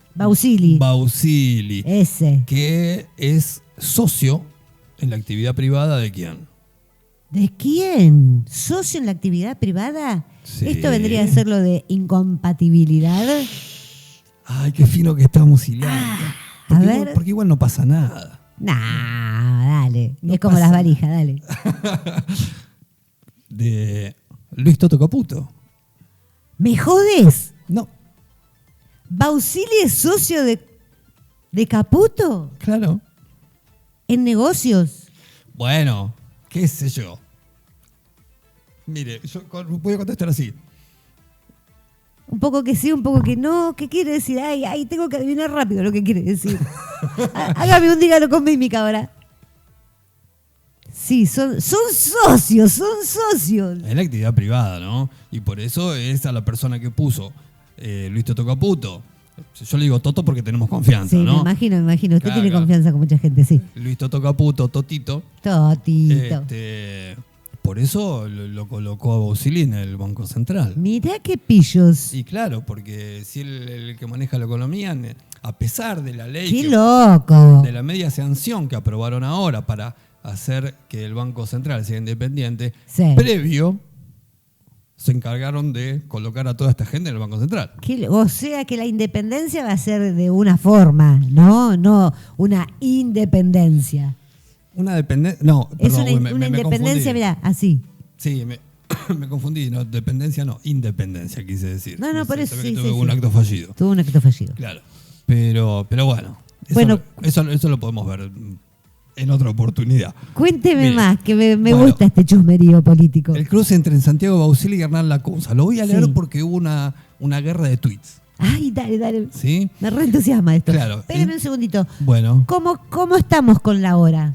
Bausili. Ese. Que es socio en la actividad privada de quién. ¿De quién? ¿Socio en la actividad privada? Sí. ¿Esto vendría a ser lo de incompatibilidad? Ay, qué fino que estamos hilando. A ver. Porque igual no pasa nada. Nah, dale. No es como pasa las valijas, dale. De Luis Toto Caputo. ¿Me jodes? No, ¿Bausili es socio de Caputo? claro. ¿En negocios? Bueno, qué sé yo. Mire, yo voy a contestar así. Un poco que sí, un poco que no. ¿Qué quiere decir? Ay, tengo que adivinar rápido lo que quiere decir. Hágame un dígalo con mímica ahora. Sí, son socios. Es la actividad privada, ¿no? Y por eso es a la persona que puso Luis Toto Caputo. Yo le digo Toto porque tenemos confianza, Sí, ¿no? me imagino. Usted Claro, tiene claro. confianza con mucha gente, sí. Luis Toto Caputo, Totito. Totito. Por eso lo colocó a Bausili en el Banco Central. Mirá qué pillos. Y claro, porque si el que maneja la economía, a pesar de la ley, Qué loco. de la media sanción que aprobaron ahora para hacer que el Banco Central sea independiente, Sí. previo se encargaron de colocar a toda esta gente en el Banco Central. O sea que la independencia va a ser de una forma, ¿no? No una independencia. Una dependencia. No, Es perdón, una me independencia, confundí. mirá, así. Sí, me confundí. No, dependencia no, independencia quise decir. No, por eso Se ve que sí, tuve sí, un sí. acto fallido. Tuvo un acto fallido. Claro. Pero bueno. Bueno. Eso lo podemos ver en otra oportunidad. Cuénteme Mire, más, que me bueno, gusta este chusmerío político. El cruce entre Santiago Bausili y Hernán Lacunza. Lo voy a leer Sí. porque hubo una guerra de tweets. Ay, dale. ¿Sí? Me reentusiasma esto. Claro. Espéreme un segundito. Bueno. ¿Cómo estamos con la hora?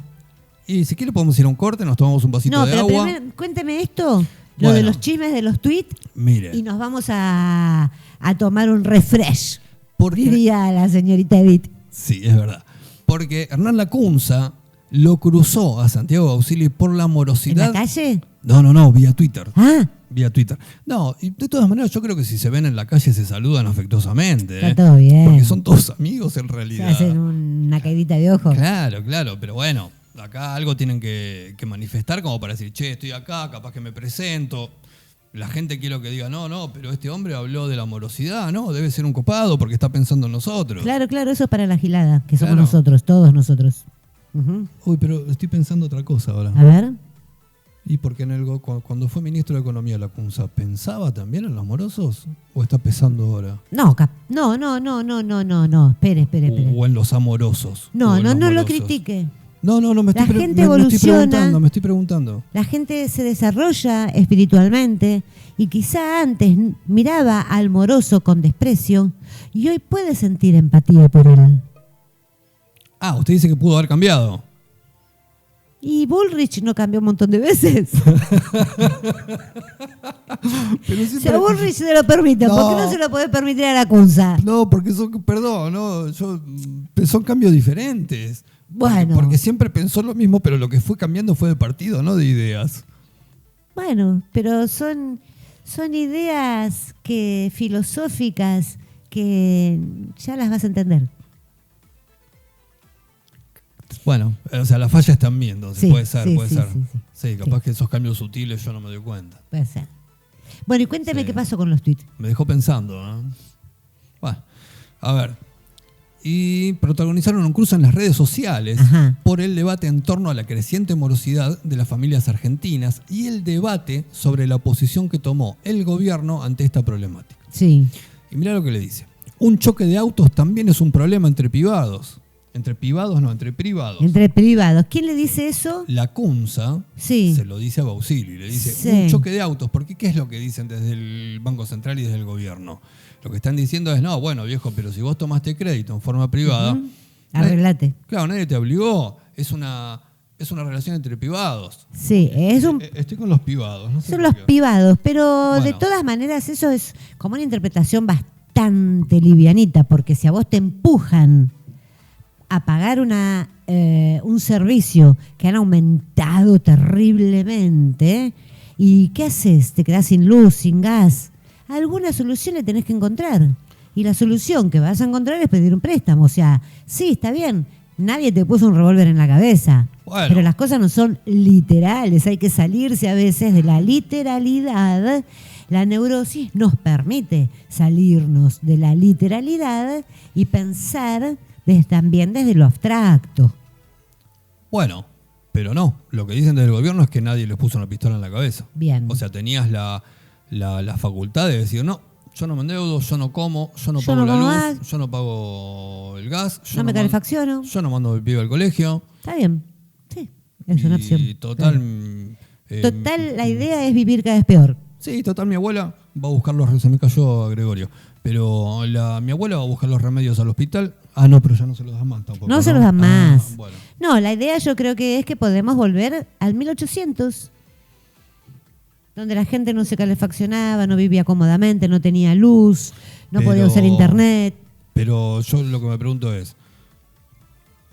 Y si quiere podemos ir a un corte, nos tomamos un vasito No, de pero agua. primero, cuénteme esto, lo Bueno. de los chismes de los tweets, Mire. y nos vamos a tomar un refresh, Porque- diría la señorita Edith. Sí, es verdad. Porque Hernán Lacunza lo cruzó a Santiago Bausili por la ¿En morosidad. la calle? No, vía Twitter. Ah, Vía Twitter. No, y de todas maneras yo creo que si se ven en la calle se saludan afectuosamente. está todo bien. Porque son todos amigos en Se realidad. hacen una caidita de ojo. Claro, pero bueno, acá algo tienen que manifestar como para decir, che, estoy acá, capaz que me presento. La gente quiero que diga, no, pero este hombre habló de la morosidad, ¿no? Debe ser un copado porque está pensando en nosotros. Claro, eso es para la gilada, que somos Claro. nosotros, todos nosotros. Ujú. Uy, pero estoy pensando otra cosa ahora. A ver. Y porque cuando fue ministro de Economía Lacunza, ¿pensaba también en los morosos? ¿O está pensando ahora? No. Espere. ¿O en los amorosos? No ¿O en los lo morosos? critique. No, me La estoy, gente me estoy evoluciona. me estoy preguntando. La gente se desarrolla espiritualmente y quizá antes miraba al moroso con desprecio y hoy puede sentir empatía por él. Ah, usted dice que pudo haber cambiado. Y Bullrich no cambió un montón de veces. Pero Si a Bullrich se lo permite, ¿por qué no se lo puede permitir a la Cunza? No, porque son cambios diferentes. Bueno. Porque siempre pensó lo mismo, pero lo que fue cambiando fue de partido, no de ideas. Bueno, pero son ideas filosóficas que ya las vas a entender. Bueno, o sea, la falla está en mí, entonces Sí, puede ser. sí. Sí, capaz que esos cambios sutiles yo no me doy cuenta. Puede ser. Bueno, y cuénteme Sí. qué pasó con los tweets. Me dejó pensando, ¿no? Bueno, a ver. Y protagonizaron un cruce en las redes sociales Ajá. por el debate en torno a la creciente morosidad de las familias argentinas y el debate sobre la posición que tomó el gobierno ante esta problemática. Sí. Y mirá lo que le dice. Un choque de autos también es un problema entre privados. Entre privados. Entre privados. ¿Quién le dice eso? Lacunza Sí. se lo dice a Bausili, le dice Sí. un choque de autos, porque ¿qué es lo que dicen desde el Banco Central y desde el gobierno? Lo que están diciendo es, no, bueno, viejo, pero si vos tomaste crédito en forma privada, Arreglate. claro, nadie te obligó, es una relación entre privados. Sí, Estoy con los privados, no sé son por los qué. privados, pero de Bueno. todas maneras eso es como una interpretación bastante livianita, porque si a vos te empujan a pagar un servicio que han aumentado terriblemente, ¿y qué haces? ¿Te quedás sin luz, sin gas? Alguna solución le tenés que encontrar. Y la solución que vas a encontrar es pedir un préstamo. O sea, sí, está bien, nadie te puso un revólver en la cabeza. Bueno. Pero las cosas no son literales, hay que salirse a veces de la literalidad. La neurosis nos permite salirnos de la literalidad y pensar también desde lo abstracto. Bueno, pero no. Lo que dicen desde el gobierno es que nadie les puso una pistola en la cabeza. Bien. O sea, tenías la facultad de decir, no, yo no me endeudo, yo no como, yo no Yo pago no la como luz, gas. yo no pago el gas, yo No me mando- calefacciono. yo no mando el pibe al colegio. Está bien, sí, es una opción. Y total... Claro. Total, la idea es vivir cada vez peor. Sí, total, mi abuela va a buscar se me cayó a Gregorio, pero mi abuela va a buscar los remedios al hospital. Ah, no, pero ya no se los dan más tampoco. No se los dan más. Bueno. No, la idea yo creo que es que podemos volver al 1800, donde la gente no se calefaccionaba, no vivía cómodamente, no tenía luz, no podía usar internet. Pero yo lo que me pregunto es,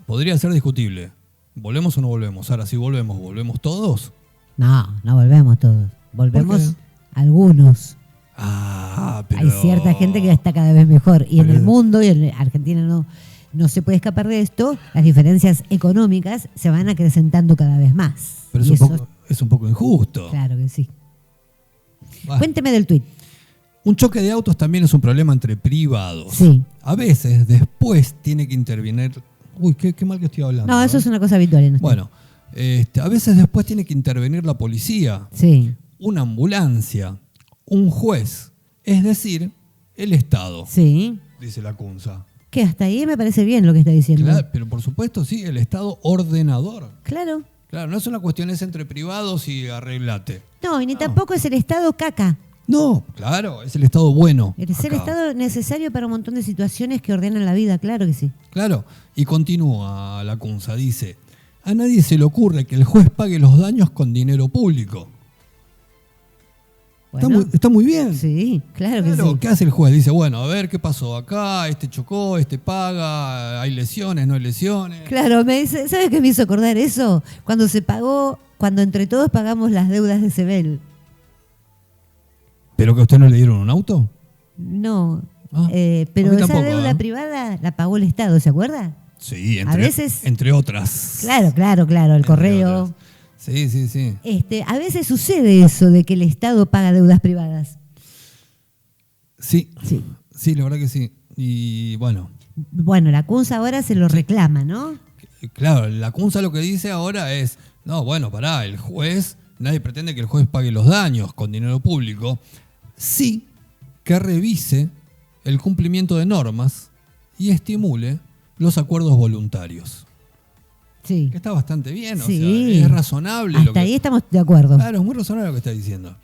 podría ser discutible, ¿volvemos o no volvemos? Ahora, si ¿volvemos todos? No, no volvemos todos. Volvemos ¿Por qué? algunos. Ah, pero... Hay cierta gente que está cada vez mejor. Y en Pero- el mundo, y en Argentina no se puede escapar de esto, las diferencias económicas se van acrecentando cada vez más. Pero Y es un poco injusto. Claro que sí. Bah. Cuénteme del tuit. Un choque de autos también es un problema entre privados. Sí. A veces después tiene que intervenir... Uy, qué mal que estoy hablando. No, eso es una cosa habitual en usted. Bueno, a veces después tiene que intervenir la policía, Sí, una ambulancia, un juez, es decir, el Estado, sí. dice la Cunza. Que hasta ahí me parece bien lo que está diciendo. Claro, pero por supuesto, sí, el Estado ordenador. Claro. Claro, no es una cuestión es entre privados y arreglate. No, y ni tampoco es el Estado caca. No, claro, es el Estado bueno. Es el acá. Estado necesario para un montón de situaciones que ordenan la vida, claro que sí. Claro, y continúa la Cunza, dice, a nadie se le ocurre que el juez pague los daños con dinero público. Bueno, Está muy bien. sí, claro que Claro, sí. ¿qué hace el juez? Dice, bueno, a ver qué pasó acá, este chocó, este paga, hay lesiones, no hay lesiones. Claro, me dice, ¿sabes qué me hizo acordar eso? Cuando se pagó, cuando entre todos pagamos las deudas de Sebel. ¿Pero que a usted no le dieron un auto? No, Ah, pero a mí esa tampoco, deuda ¿eh? privada la pagó el Estado, ¿se acuerda? Sí, A veces- entre otras. Claro, el Entre correo. otras. Sí. A veces sucede eso de que el Estado paga deudas privadas. Sí, Sí. sí, la verdad que sí. Y bueno, Bueno, la CUNSA ahora se lo reclama, ¿no? claro, la Cunza lo que dice ahora es, no, bueno, pará, el juez, nadie pretende que el juez pague los daños con dinero público, sí que revise el cumplimiento de normas y estimule los acuerdos voluntarios. Sí. Que está bastante bien, Sí. o sea, es razonable. Hasta ahí estamos de acuerdo. Claro, es muy razonable lo que está diciendo.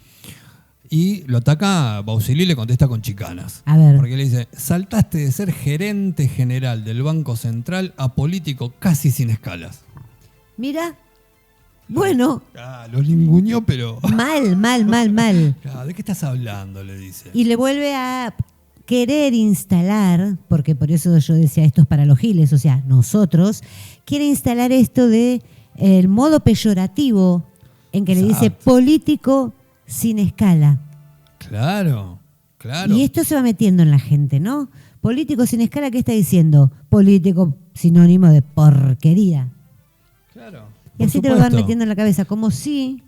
Y lo ataca, Bausilí le contesta con chicanas. A ver. Porque le dice, saltaste de ser gerente general del Banco Central a político casi sin escalas. Mira, bueno, Lo linguñó, pero... mal. ¿De qué estás hablando? Le dice. Y le vuelve a querer instalar, porque por eso yo decía esto es para los giles, o sea, nosotros, quiere instalar esto de el modo peyorativo en que le dice Exacto. político sin escala. Claro. Y esto se va metiendo en la gente, ¿no? Político sin escala, ¿qué está diciendo? Político sinónimo de porquería. Claro. Y así te lo van metiendo en la cabeza, como si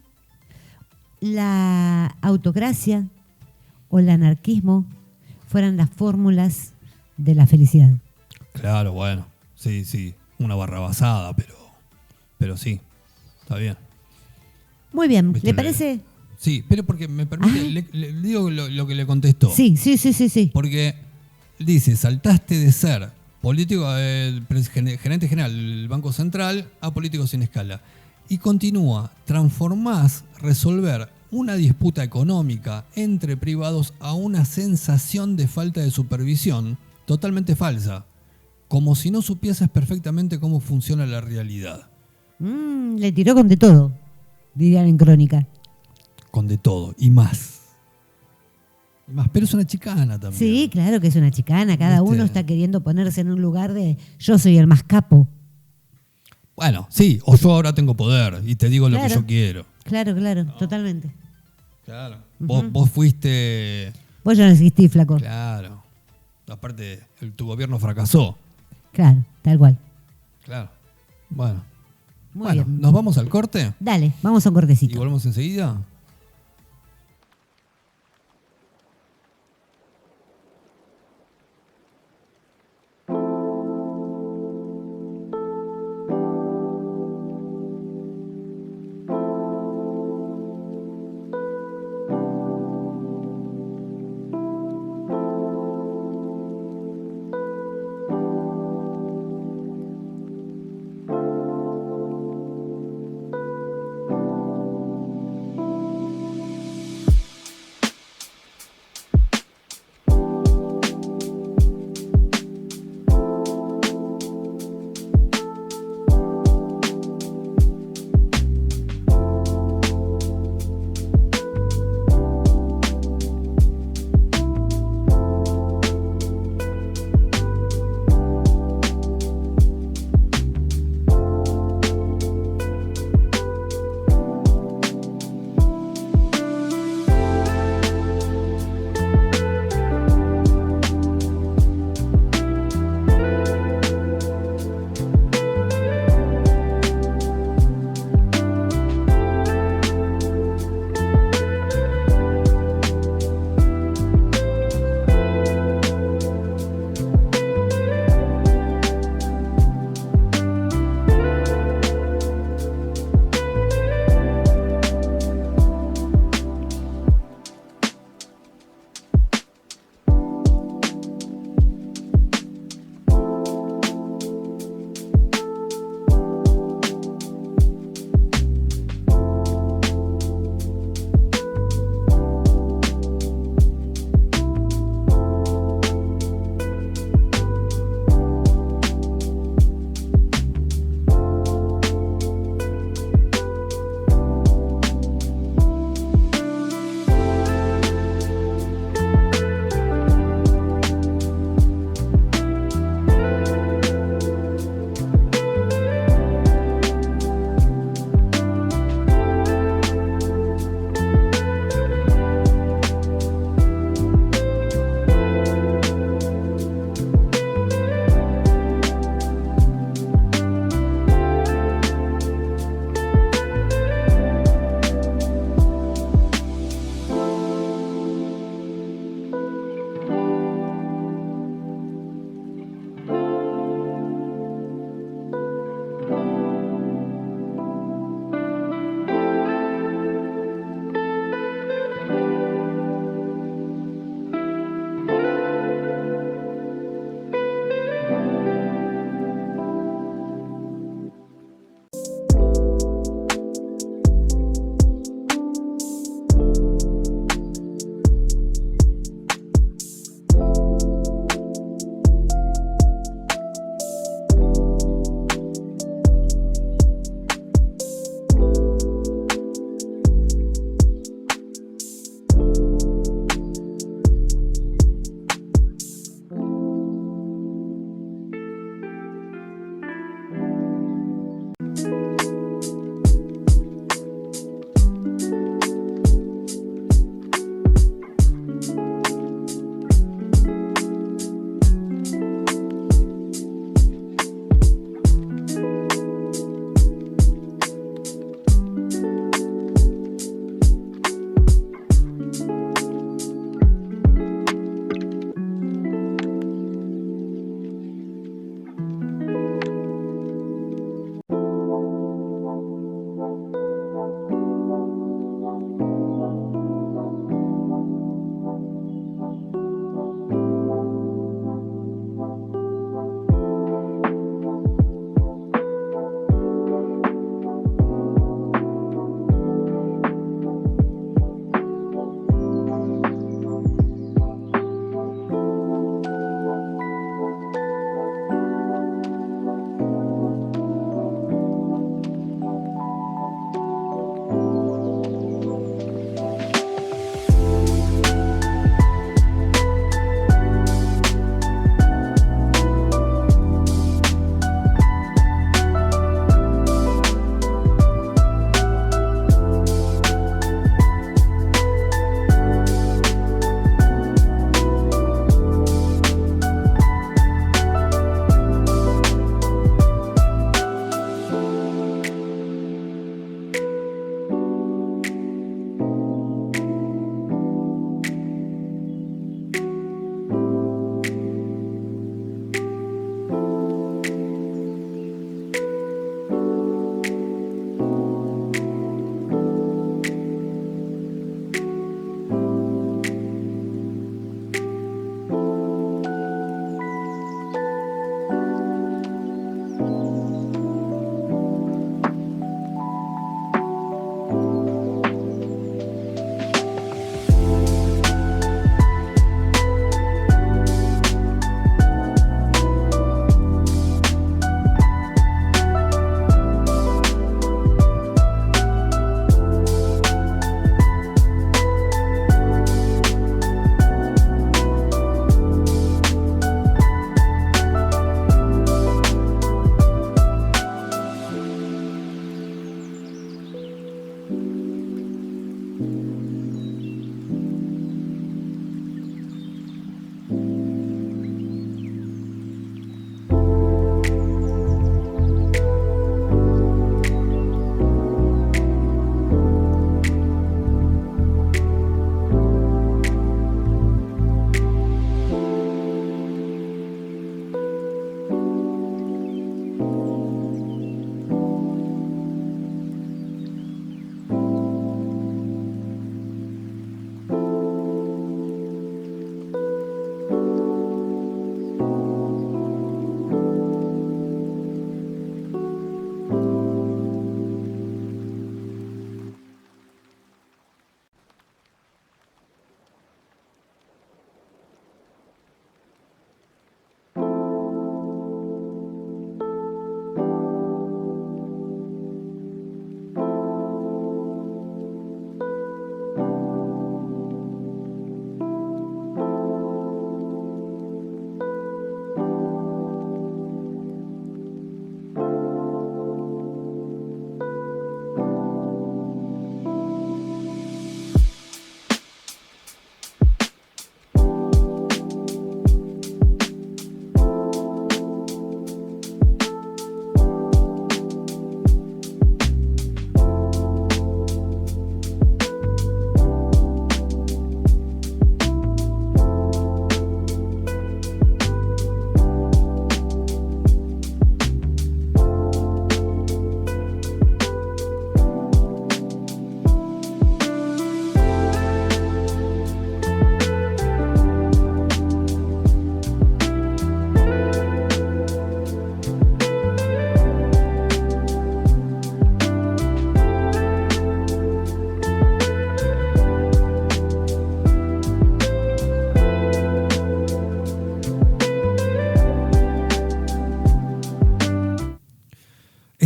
la autocracia o el anarquismo fueran las fórmulas de la felicidad. Claro, bueno. Sí. Una barrabasada, pero sí. Está bien. Muy bien, Viste, ¿le parece? Sí, pero porque me permite, le digo lo que le contestó. Sí. Porque dice, saltaste de ser político, gerente general del Banco Central a político sin escala. Y continúa, transformás resolver una disputa económica entre privados a una sensación de falta de supervisión totalmente falsa, como si no supieses perfectamente cómo funciona la realidad. Le tiró con de todo, dirían en crónica. Con de todo, y más. Pero es una chicana también. Sí, claro que es una chicana, cada ¿Viste? uno está queriendo ponerse en un lugar de yo soy el más capo. Bueno, sí, o yo ahora tengo poder y te digo lo que Claro. yo quiero. Claro, totalmente. Claro. Vos fuiste... Vos ya no existís, flaco. Claro. Aparte, tu gobierno fracasó. Claro, tal cual. Claro. Bueno. Muy bien. ¿Nos vamos al corte? Dale, vamos a un cortecito. ¿Y volvemos enseguida?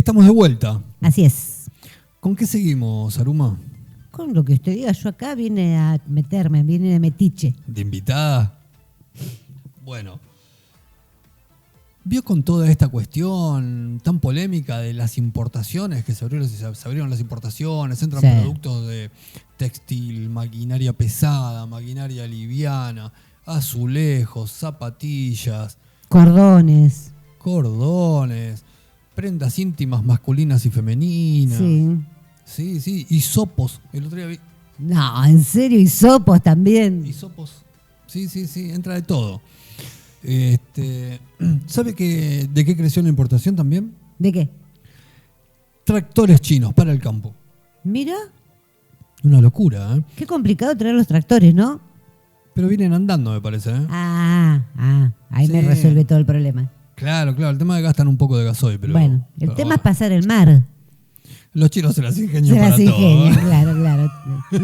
Estamos de vuelta. Así es. ¿Con qué seguimos, Aruma? Con lo que usted diga, yo acá vine a meterme, vine de metiche. ¿De invitada? Bueno, vio con toda esta cuestión tan polémica de las importaciones, que se abrieron las importaciones, entran Sí. productos de textil, maquinaria pesada, maquinaria liviana, azulejos, zapatillas, Cordones. cordones, prendas íntimas masculinas y femeninas. Sí. Sí, hisopos. El otro día vi No, en serio, hisopos también. hisopos. Sí, entra de todo. ¿Sabe de qué creció la importación también? ¿De qué? Tractores chinos para el campo. Mira, Una locura, ¿eh? qué complicado traer los tractores, ¿no? Pero vienen andando, me parece, ¿eh? Ahí me Sí. resuelve todo el problema. Claro, el tema es que gastan un poco de gasoil, pero... Bueno, el pero tema es pasar el mar. Los chinos se las ingenian Se para las ingenian, todo. claro.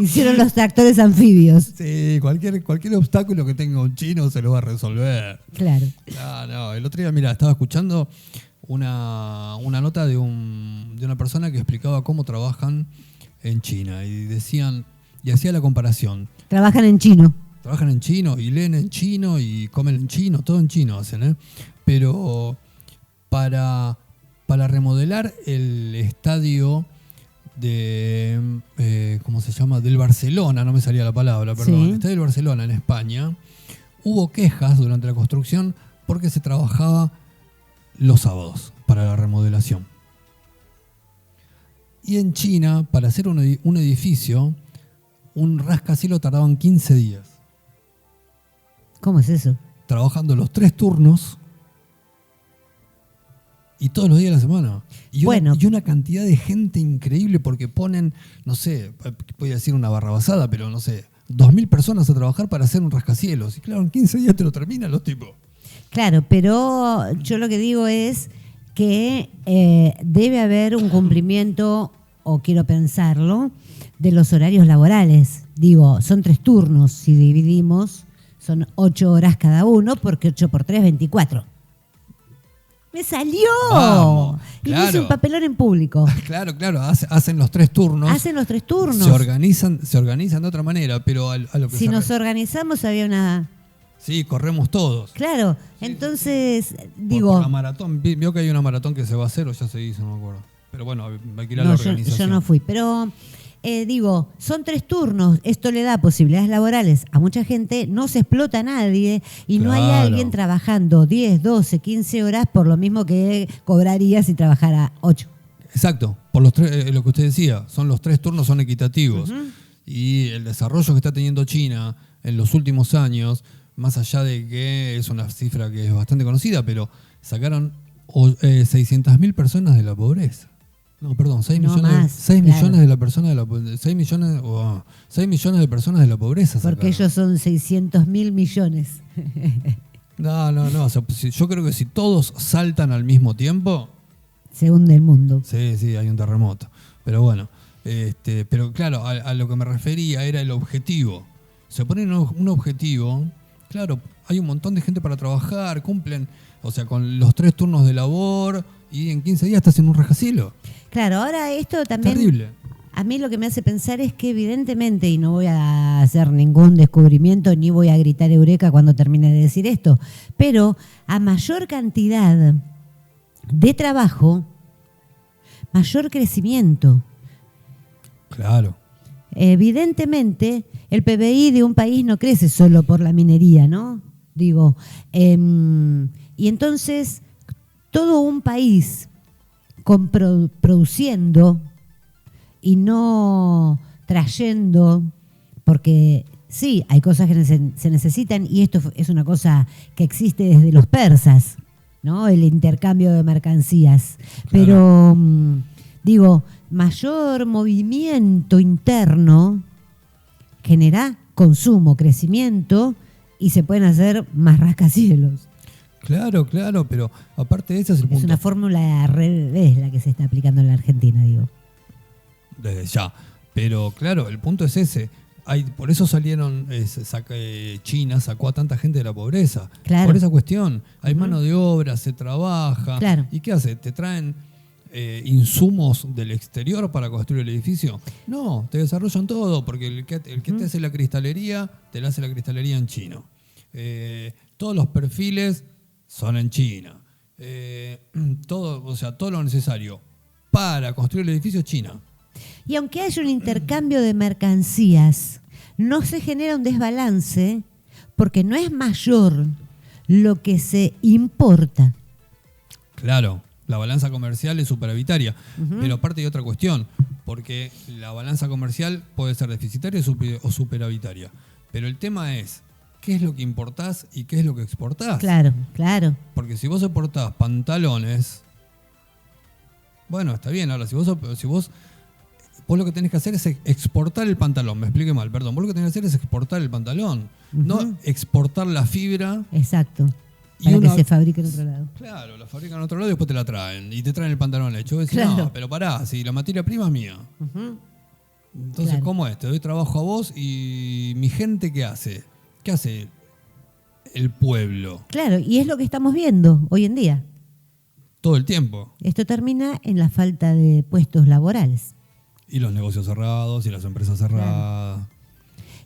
Hicieron los tractores anfibios. Sí, cualquier obstáculo que tenga un chino se lo va a resolver. Claro. No, el otro día, mira, estaba escuchando una nota de una persona que explicaba cómo trabajan en China y decían, y hacía la comparación. Trabajan en chino. Trabajan en chino y leen en chino y comen en chino, todo en chino hacen, ¿eh? Pero para remodelar el estadio de, ¿cómo se llama? Del Barcelona, no me salía la palabra, perdón. Sí. El estadio del Barcelona en España, hubo quejas durante la construcción porque se trabajaba los sábados para la remodelación. Y en China, para hacer un edificio, un rascacielos tardaban 15 días. ¿Cómo es eso? Trabajando los 3 turnos y todos los días de la semana. Y una cantidad de gente increíble porque ponen, no sé, voy a decir una barrabasada, pero no sé, 2.000 personas a trabajar para hacer un rascacielos. Y claro, en 15 días te lo terminan los tipos. Claro, pero yo lo que digo es que debe haber un cumplimiento, o quiero pensarlo, de los horarios laborales. Digo, son 3 turnos, si dividimos, son 8 horas cada uno, porque 8 por 3, 24. ¡Me salió! Vamos, Y claro. hice un papelón en público. Claro, hacen los 3 turnos. Hacen los 3 turnos. Se organizan de otra manera, pero a lo que Si nos organizamos había una... Sí, corremos todos. Claro, Sí, entonces, Por digo... la maratón, vio que hay una maratón que se va a hacer o ya se hizo, no me acuerdo. Pero bueno, hay que ir a la No, organización. yo no fui, pero digo, son 3 turnos, esto le da posibilidades laborales a mucha gente, no se explota a nadie y no hay Claro. alguien trabajando 10, 12, 15 horas por lo mismo que cobraría si trabajara 8. Exacto, por lo que usted decía, los 3 turnos son equitativos. Y el desarrollo que está teniendo China en los últimos años, más allá de que es una cifra que es bastante conocida, pero sacaron 600.000 personas de la pobreza. No, perdón, 6 No millones, más, 6 claro. millones de la persona de la 6 millones de personas de la pobreza. Porque sacaron. ellos son 600.000 millones. No. O sea, yo creo que si todos saltan al mismo tiempo, Se hunde el mundo. sí, hay un terremoto. Pero bueno, pero claro, a lo que me refería era el objetivo. Se ponen un objetivo, claro, hay un montón de gente para trabajar, cumplen, o sea, con los 3 turnos de labor y en 15 días estás en un rascacielos. Claro, ahora esto también... Terrible. A mí lo que me hace pensar es que evidentemente, y no voy a hacer ningún descubrimiento ni voy a gritar eureka cuando termine de decir esto, pero a mayor cantidad de trabajo, mayor crecimiento. Claro. Evidentemente, el PBI de un país no crece solo por la minería, ¿no? Digo, y entonces todo un país produciendo y no trayendo, porque sí, hay cosas que se necesitan y esto es una cosa que existe desde los persas, ¿no? El intercambio de mercancías. Claro. Pero, digo, mayor movimiento interno genera consumo, crecimiento y se pueden hacer más rascacielos. Claro, pero aparte de eso es el punto. Es una fórmula al revés la que se está aplicando en la Argentina, digo. Desde ya. Pero claro, el punto es ese. Por eso salieron, China sacó a tanta gente de la pobreza. Claro. Por esa cuestión. Hay mano de obra, se trabaja. Claro. ¿Y qué hace? Te traen insumos del exterior para construir el edificio? No, te desarrollan todo, porque el que te hace la cristalería, te la hace la cristalería en chino. Todos los perfiles son en China. Todo lo necesario para construir el edificio es China. Y aunque haya un intercambio de mercancías, no se genera un desbalance porque no es mayor lo que se importa. Claro, la balanza comercial es superavitaria, pero aparte hay otra cuestión, porque la balanza comercial puede ser deficitaria o superavitaria. Pero el tema es, ¿qué es lo que importás y qué es lo que exportás? Claro, claro. Porque si vos exportás pantalones, bueno, está bien. Ahora, si vos lo que tenés que hacer es exportar el pantalón. Me expliqué mal, perdón. Vos lo que tenés que hacer es exportar el pantalón, no exportar la fibra. Exacto. Para que se fabrique en otro lado. Claro, la fabrican en otro lado y después te la traen. Y te traen el pantalón hecho. Vos decís, claro. No, pero pará, si la materia prima es mía. Entonces, claro. ¿Cómo es? Te doy trabajo a vos y mi gente, ¿qué hace? ¿Qué hace el pueblo? Claro, y es lo que estamos viendo hoy en día. Todo el tiempo. Esto termina en la falta de puestos laborales. Y los negocios cerrados y las empresas cerradas. Claro.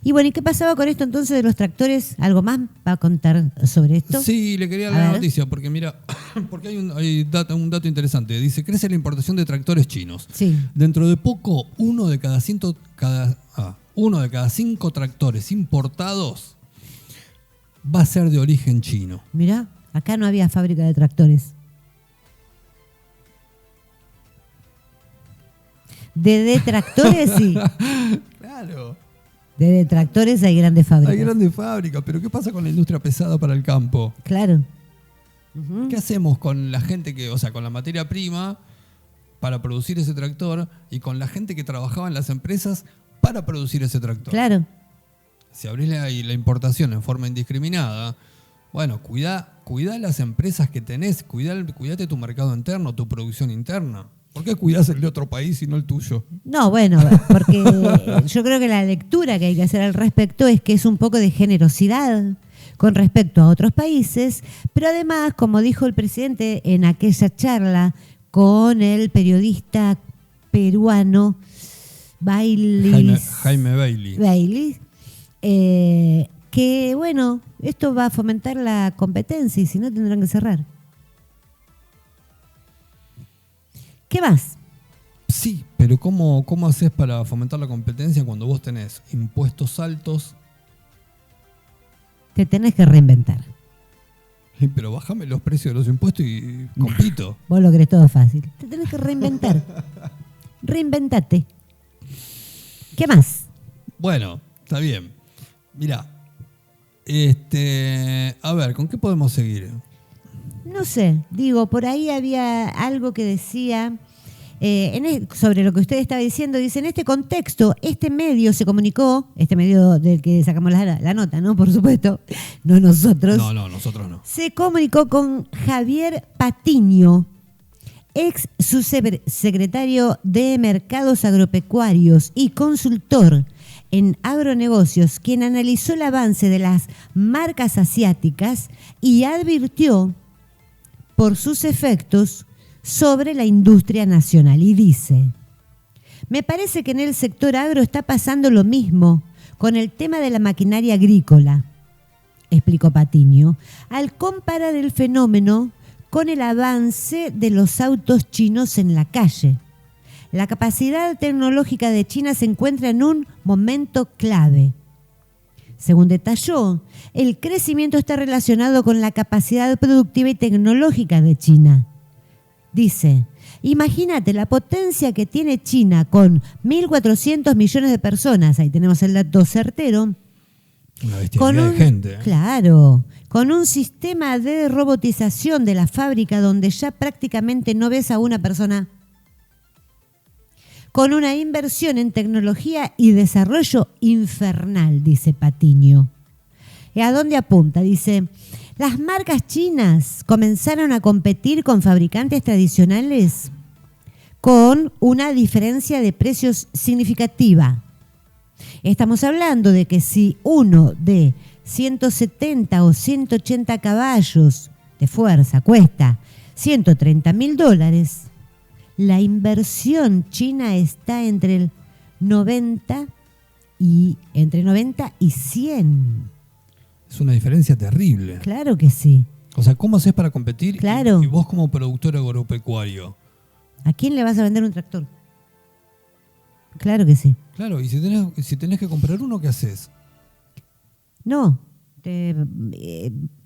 Y bueno, ¿y qué pasaba con esto entonces de los tractores? ¿Algo más va a contar sobre esto? Sí, le quería dar la noticia, porque mira, porque hay un dato interesante. Dice, crece la importación de tractores chinos. Sí. Dentro de poco, uno de cada 5 tractores importados va a ser de origen chino. Mirá, acá no había fábrica de tractores. De detractores, sí. Claro. De detractores hay grandes fábricas. Hay grandes fábricas, pero ¿qué pasa con la industria pesada para el campo? Claro. ¿Qué hacemos con la gente con la materia prima para producir ese tractor y con la gente que trabajaba en las empresas para producir ese tractor? Claro. Si abrís la importación en forma indiscriminada, bueno, cuidá las empresas que tenés, cuidate tu mercado interno, tu producción interna. ¿Por qué cuidás el de otro país y no el tuyo? No, bueno, porque yo creo que la lectura que hay que hacer al respecto es que es un poco de generosidad con respecto a otros países, pero además, como dijo el presidente en aquella charla con el periodista peruano Jaime Bailey, que bueno, esto va a fomentar la competencia y si no tendrán que cerrar. ¿Qué más? Sí, pero ¿cómo haces para fomentar la competencia cuando vos tenés impuestos altos? Te tenés que reinventar. Pero bájame los precios de los impuestos y compito. Vos lo crees todo fácil. Te tenés que reinventar. Reinventate. ¿Qué más? Bueno, está bien. Mirá, a ver, ¿con qué podemos seguir? No sé, digo, por ahí había algo que decía, sobre lo que usted estaba diciendo, dice, en este contexto, este medio se comunicó, este medio del que sacamos la nota, ¿no? Por supuesto, no nosotros. No, nosotros no. Se comunicó con Javier Patiño, ex subsecretario de Mercados Agropecuarios y consultor en agronegocios, quien analizó el avance de las marcas asiáticas y advirtió por sus efectos sobre la industria nacional. Y dice, me parece que en el sector agro está pasando lo mismo con el tema de la maquinaria agrícola, explicó Patiño, al comparar el fenómeno con el avance de los autos chinos en la calle. La capacidad tecnológica de China se encuentra en un momento clave. Según detalló, el crecimiento está relacionado con la capacidad productiva y tecnológica de China. Dice, imagínate la potencia que tiene China con 1.400 millones de personas, ahí tenemos el dato certero. Una bestialidad de gente. Claro, con un sistema de robotización de la fábrica donde ya prácticamente no ves a una persona, con una inversión en tecnología y desarrollo infernal, dice Patiño. ¿Y a dónde apunta? Dice, las marcas chinas comenzaron a competir con fabricantes tradicionales con una diferencia de precios significativa. Estamos hablando de que si uno de 170 o 180 caballos de fuerza cuesta $130.000, la inversión china está entre 90 y 100. Es una diferencia terrible. Claro que sí. O sea, ¿cómo haces para competir? Claro. Y vos como productor agropecuario. ¿A quién le vas a vender un tractor? Claro que sí. Claro, y si tenés que comprar uno, ¿qué haces? No.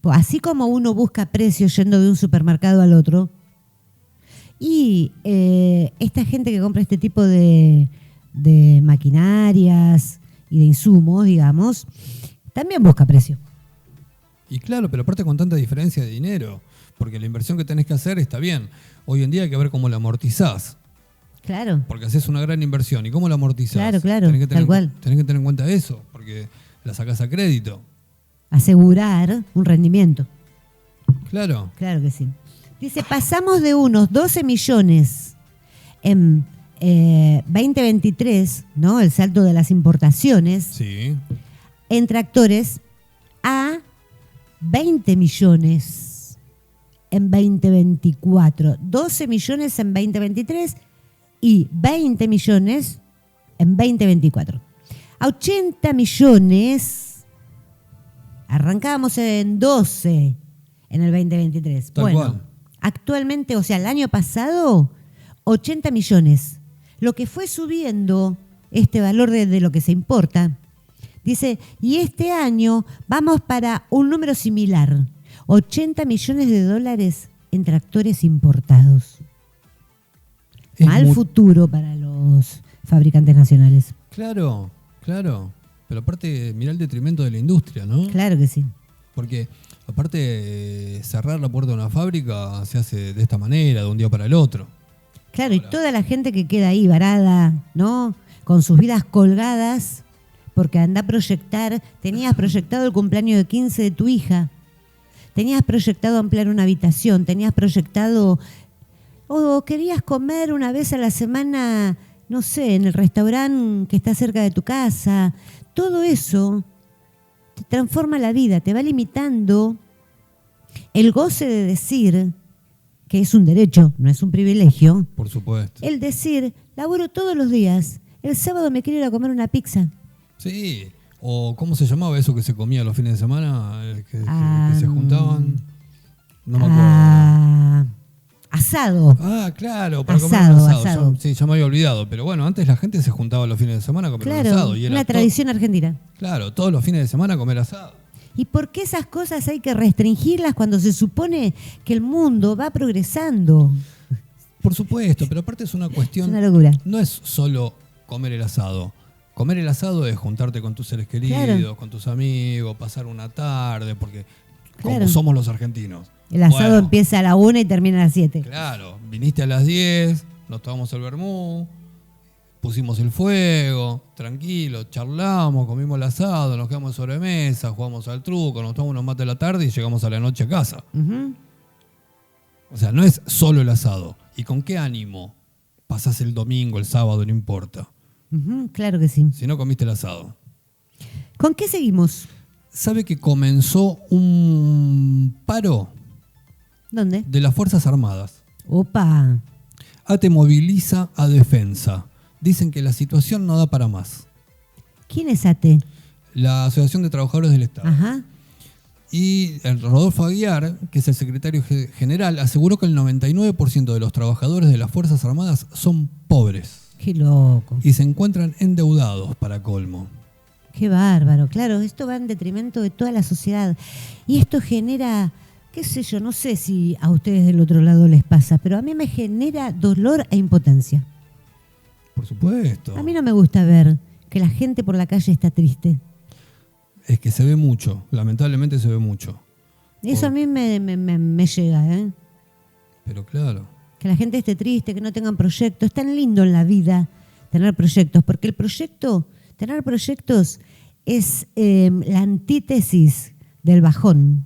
Así como uno busca precios yendo de un supermercado al otro, y esta gente que compra este tipo de maquinarias y de insumos, digamos, también busca precio. Y claro, pero aparte con tanta diferencia de dinero, porque la inversión que tenés que hacer está bien. Hoy en día hay que ver cómo la amortizás. Claro. Porque haces una gran inversión. ¿Y cómo la amortizás? Claro, tal cual. Tenés que tener en cuenta eso, porque la sacás a crédito. Asegurar un rendimiento. Claro. Claro que sí. Dice, pasamos de unos 12 millones en 2023, ¿no? El salto de las importaciones Sí. en tractores a 20 millones en 2024. 12 millones en 2023 y 20 millones en 2024. A 80 millones, arrancábamos en 12 en el 2023. Tal cual. Actualmente, o sea, el año pasado, 80 millones. Lo que fue subiendo este valor de lo que se importa, dice, y este año vamos para un número similar, 80 millones de dólares en tractores importados. Mal futuro para los fabricantes nacionales. Claro. Pero aparte, mirá el detrimento de la industria, ¿no? Claro que sí. Porque aparte, cerrar la puerta de una fábrica se hace de esta manera, de un día para el otro. Claro, y toda la gente que queda ahí varada, ¿no? Con sus vidas colgadas, porque anda a proyectar, tenías proyectado el cumpleaños de 15 de tu hija, tenías proyectado ampliar una habitación, tenías proyectado, o querías comer una vez a la semana, no sé, en el restaurante que está cerca de tu casa. Todo eso te transforma la vida, te va limitando el goce de decir, que es un derecho, no es un privilegio. Por supuesto. El decir, laburo todos los días, el sábado me quiero ir a comer una pizza. Sí, o ¿cómo se llamaba eso que se comía los fines de semana? Que se juntaban. No me acuerdo. Asado. Ah, claro, para comer asado. Ya me había olvidado. Pero bueno, antes la gente se juntaba los fines de semana a comer un asado. Y era una tradición argentina. Claro, todos los fines de semana a comer asado. ¿Y por qué esas cosas hay que restringirlas cuando se supone que el mundo va progresando? Por supuesto, pero aparte es una cuestión... Es una locura. No es solo comer el asado. Comer el asado es juntarte con tus seres queridos, con tus amigos, pasar una tarde, porque como somos los argentinos. El asado empieza a la 1 y termina a las 7. Claro, viniste a las 10, nos tomamos el vermú, pusimos el fuego, tranquilo, charlamos, comimos el asado, nos quedamos sobre mesa, jugamos al truco, nos tomamos unos mates a la tarde y llegamos a la noche a casa. Uh-huh. O sea, no es solo el asado. ¿Y con qué ánimo pasás el domingo, el sábado, no importa? Uh-huh, claro que sí. Si no comiste el asado. ¿Con qué seguimos? ¿Sabe que comenzó un paro? ¿Dónde? De las Fuerzas Armadas. ¡Opa! ATE moviliza a Defensa. Dicen que la situación no da para más. ¿Quién es ATE? La Asociación de Trabajadores del Estado. Ajá. Y el Rodolfo Aguiar, que es el secretario general, aseguró que el 99% de los trabajadores de las Fuerzas Armadas son pobres. ¡Qué loco! Y se encuentran endeudados para colmo. ¡Qué bárbaro! Claro, esto va en detrimento de toda la sociedad. Y esto genera, qué sé yo, no sé si a ustedes del otro lado les pasa, pero a mí me genera dolor e impotencia. Por supuesto. A mí no me gusta ver que la gente por la calle está triste. Es que se ve mucho, lamentablemente se ve mucho. Eso a mí me llega, ¿eh? Pero claro. Que la gente esté triste, que no tengan proyectos. Es tan lindo en la vida tener proyectos, porque tener proyectos es la antítesis del bajón.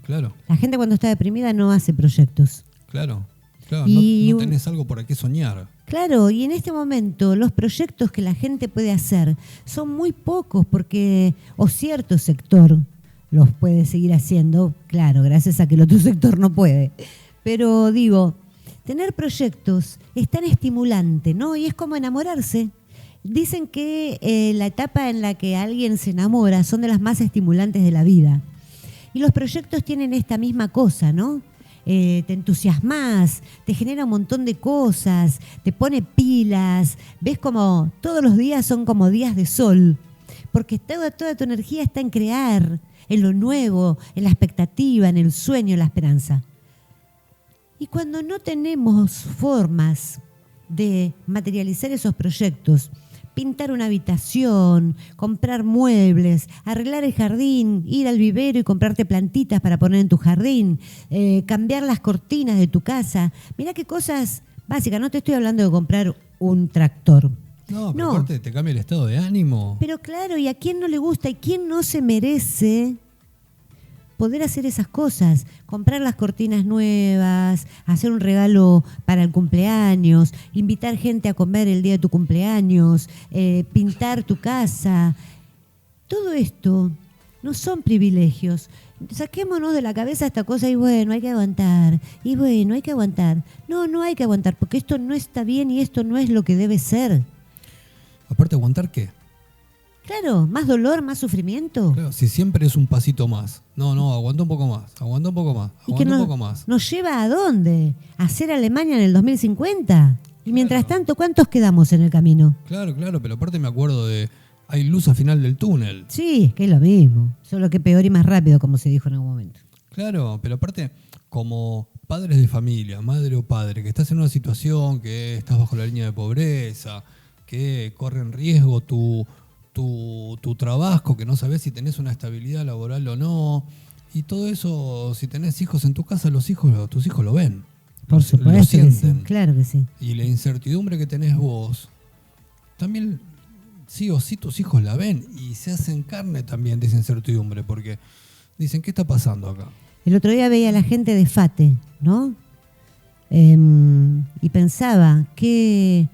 Claro. La gente cuando está deprimida no hace proyectos. Claro. No tenés algo por qué soñar. Claro, y en este momento los proyectos que la gente puede hacer son muy pocos porque o cierto sector los puede seguir haciendo, claro, gracias a que el otro sector no puede. Pero digo, tener proyectos es tan estimulante, ¿no? Y es como enamorarse. Dicen que la etapa en la que alguien se enamora son de las más estimulantes de la vida. Y los proyectos tienen esta misma cosa, ¿no? Te entusiasmas, te genera un montón de cosas, te pone pilas, ves como todos los días son como días de sol, porque toda tu energía está en crear, en lo nuevo, en la expectativa, en el sueño, en la esperanza. Y cuando no tenemos formas de materializar esos proyectos, pintar una habitación, comprar muebles, arreglar el jardín, ir al vivero y comprarte plantitas para poner en tu jardín, cambiar las cortinas de tu casa. Mirá qué cosas básicas, no te estoy hablando de comprar un tractor. No, pero aparte te cambia el estado de ánimo. Pero claro, ¿y a quién no le gusta? ¿Y quién no se merece poder hacer esas cosas? Comprar las cortinas nuevas, hacer un regalo para el cumpleaños, invitar gente a comer el día de tu cumpleaños, pintar tu casa. Todo esto no son privilegios. Saquémonos de la cabeza esta cosa y bueno, hay que aguantar. Y bueno, hay que aguantar. No hay que aguantar porque esto no está bien y esto no es lo que debe ser. Aparte, ¿aguantar qué? Claro, más dolor, más sufrimiento. Claro, si siempre es un pasito más. No, aguanta un poco más, aguanta un poco más, aguanta un poco más. ¿Nos lleva a dónde? ¿A ser Alemania en el 2050? Y mientras tanto, ¿cuántos quedamos en el camino? Claro, pero aparte me acuerdo de hay luz al final del túnel. Sí, que es lo mismo, solo que peor y más rápido, como se dijo en algún momento. Claro, pero aparte, como padres de familia, madre o padre, que estás en una situación que estás bajo la línea de pobreza, que corre en riesgo tu trabajo, que no sabes si tenés una estabilidad laboral o no, y todo eso, si tenés hijos en tu casa, tus hijos lo ven. Por supuesto, lo sienten. que sí, claro que sí. Y la incertidumbre que tenés vos, también sí o sí tus hijos la ven y se hacen carne también de esa incertidumbre, porque dicen, ¿qué está pasando acá? El otro día veía a la gente de FATE, ¿no? Y pensaba, qué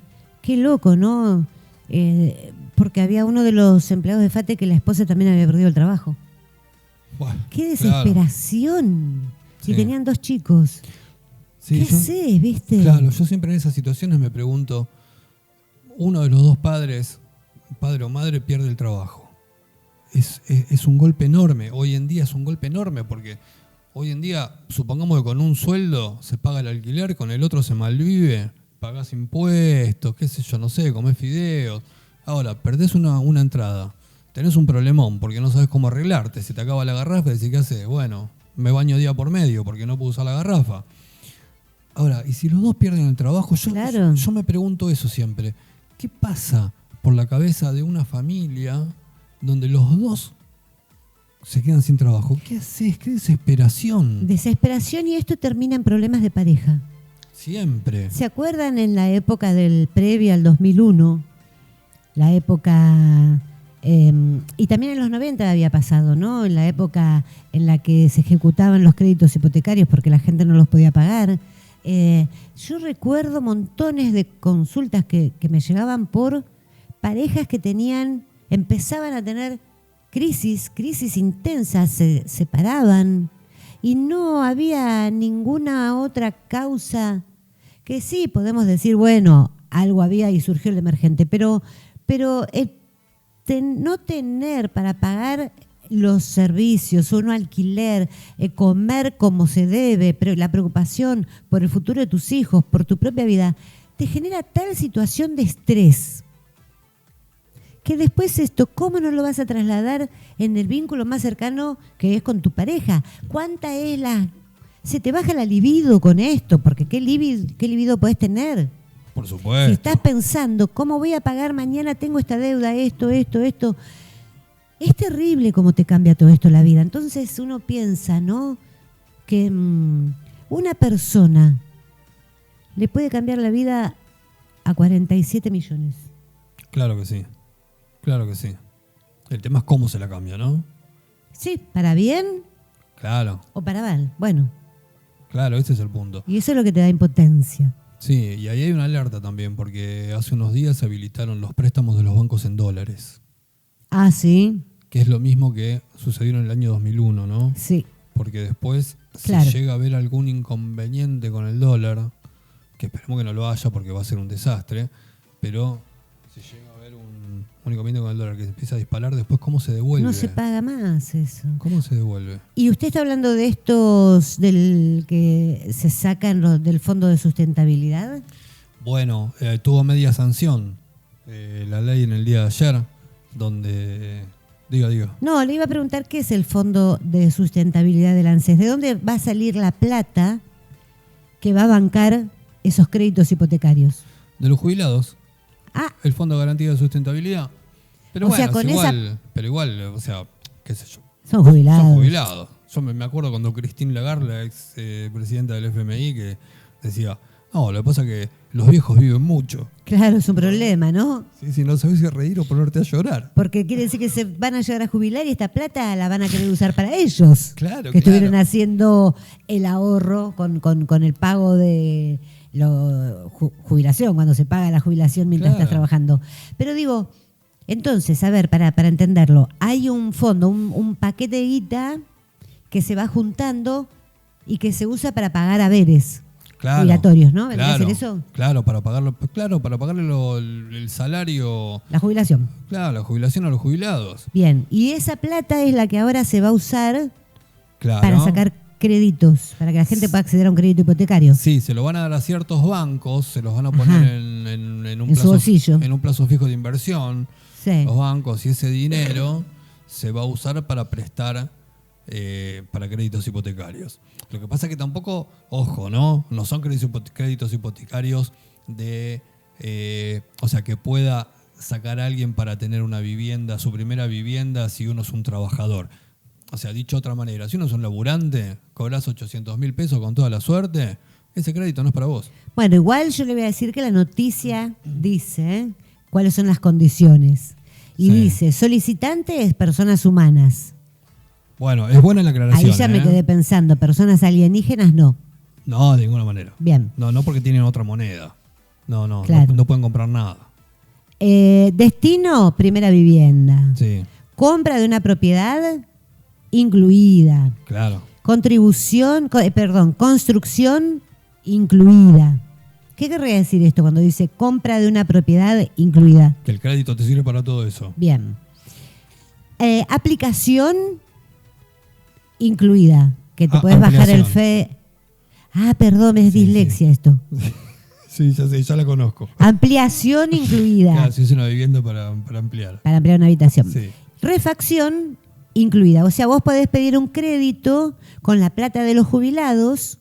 loco, ¿no? Porque había uno de los empleados de FATE que la esposa también había perdido el trabajo. Bueno, ¡qué desesperación! Claro. Y tenían 2 chicos. Sí, ¿Qué haces, viste? Claro, yo siempre en esas situaciones me pregunto, uno de los dos padres, padre o madre, pierde el trabajo. Es un golpe enorme. Hoy en día es un golpe enorme porque hoy en día, supongamos que con un sueldo se paga el alquiler, con el otro se malvive, pagás impuestos, qué sé yo, no sé, comés fideos. Ahora, perdés una entrada, tenés un problemón porque no sabes cómo arreglarte, se te acaba la garrafa y decís, ¿qué haces? Bueno, me baño día por medio porque no puedo usar la garrafa. Ahora, y si los dos pierden el trabajo, yo me pregunto eso siempre. ¿Qué pasa por la cabeza de una familia donde los dos se quedan sin trabajo? ¿Qué haces? ¡Qué desesperación! Desesperación, y esto termina en problemas de pareja. Siempre. ¿Se acuerdan en la época del previo al 2001? La época... y también en los 90 había pasado, ¿no? En la época en la que se ejecutaban los créditos hipotecarios porque la gente no los podía pagar. Yo recuerdo montones de consultas que me llegaban por parejas que empezaban a tener crisis intensas, se separaban y no había ninguna otra causa que sí podemos decir, bueno, algo había y surgió el emergente, pero no tener para pagar los servicios, un alquiler, comer como se debe, pero la preocupación por el futuro de tus hijos, por tu propia vida, te genera tal situación de estrés que después esto, ¿cómo no lo vas a trasladar en el vínculo más cercano que es con tu pareja? ¿Cuánta es se te baja la libido con esto? Porque ¿qué libido podés tener? Por supuesto. Si estás pensando, ¿cómo voy a pagar mañana? Tengo esta deuda, esto. Es terrible cómo te cambia todo esto la vida. Entonces uno piensa, ¿no? Que una persona le puede cambiar la vida a 47 millones. Claro que sí. Claro que sí. El tema es cómo se la cambia, ¿no? Sí, ¿para bien? Claro. ¿O para mal? Bueno. Claro, ese es el punto. Y eso es lo que te da impotencia. Sí, y ahí hay una alerta también, porque hace unos días se habilitaron los préstamos de los bancos en dólares. Ah, sí. Que es lo mismo que sucedió en el año 2001, ¿no? Sí. Porque después, claro, si llega a haber algún inconveniente con el dólar, que esperemos que no lo haya porque va a ser un desastre, pero si llega a haber un inconveniente con el dólar que se empieza a disparar, después ¿cómo se devuelve? No se paga más eso. ¿Cómo se devuelve? Y usted está hablando de estos del que se sacan del Fondo de Sustentabilidad. Bueno, tuvo media sanción la ley en el día de ayer, donde... Diga. No, le iba a preguntar qué es el Fondo de Sustentabilidad del ANSES. ¿De dónde va a salir la plata que va a bancar esos créditos hipotecarios? De los jubilados. Ah. El Fondo de Garantía de Sustentabilidad. Pero O bueno, sea, con pero igual, o sea, qué sé yo. Son jubilados. Son jubilados. Yo me acuerdo cuando Christine Lagarde, la ex presidenta del FMI, que decía, no, lo que pasa es que los viejos viven mucho. Claro, es un problema, ¿no? Sí, no sabes si reír o ponerte a llorar. Porque quiere decir que se van a llegar a jubilar y esta plata la van a querer usar para ellos. Claro, que estuvieron haciendo el ahorro con el pago de jubilación, cuando se paga la jubilación mientras estás trabajando. Pero digo, entonces, a ver, para entenderlo, hay un fondo, un paquete de guita que se va juntando y que se usa para pagar haberes. Jubilatorios, ¿no? ¿Vendría a ser eso? Claro, para pagarle el salario. La jubilación. Claro, la jubilación a los jubilados. Bien, y esa plata es la que ahora se va a usar para sacar créditos, para que la gente pueda acceder a un crédito hipotecario. Sí, se lo van a dar a ciertos bancos, se los van a poner en un plazo, su bolsillo. En un plazo fijo de inversión. Sí. Los bancos, y ese dinero se va a usar para prestar para créditos hipotecarios. Lo que pasa es que tampoco, ojo, no son créditos hipotecarios o sea, que pueda sacar a alguien para tener una vivienda, su primera vivienda, si uno es un trabajador. O sea, dicho de otra manera, si uno es un laburante, cobras 800.000 pesos con toda la suerte, ese crédito no es para vos. Bueno, igual yo le voy a decir que la noticia dice cuáles son las condiciones. Y dice, solicitantes, personas humanas. Bueno, es buena la aclaración. Ahí ya me quedé pensando, personas alienígenas no. No, de ninguna manera. Bien. No porque tienen otra moneda. Claro. No pueden comprar nada. Destino, primera vivienda. Sí. Compra de una propiedad incluida. Claro. Construcción incluida. ¿Qué querría decir esto cuando dice compra de una propiedad incluida? Que el crédito te sirve para todo eso. Bien. Aplicación incluida, que te puedes bajar el FE. Perdón, es dislexia esto. Sí, ya sé, ya la conozco. Ampliación incluida. Claro, si es una vivienda para ampliar. Para ampliar una habitación. Sí. Refacción incluida. O sea, vos podés pedir un crédito con la plata de los jubilados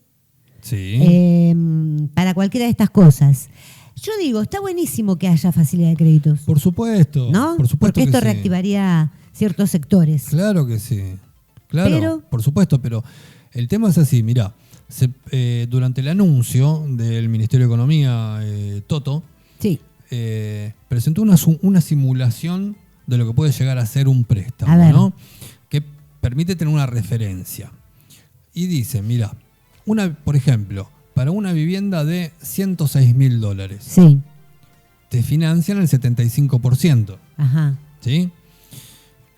para cualquiera de estas cosas. Yo digo, está buenísimo que haya facilidad de créditos. Por supuesto. ¿No? Por supuesto. Porque esto que reactivaría ciertos sectores. Claro que sí. Claro, por supuesto, pero el tema es así, mirá, durante el anuncio del Ministerio de Economía, Toto, presentó una simulación de lo que puede llegar a ser un préstamo, ¿no? Que permite tener una referencia. Y dice, mirá, por ejemplo, para una vivienda de $106.000, te financian el 75%. Ajá. ¿Sí?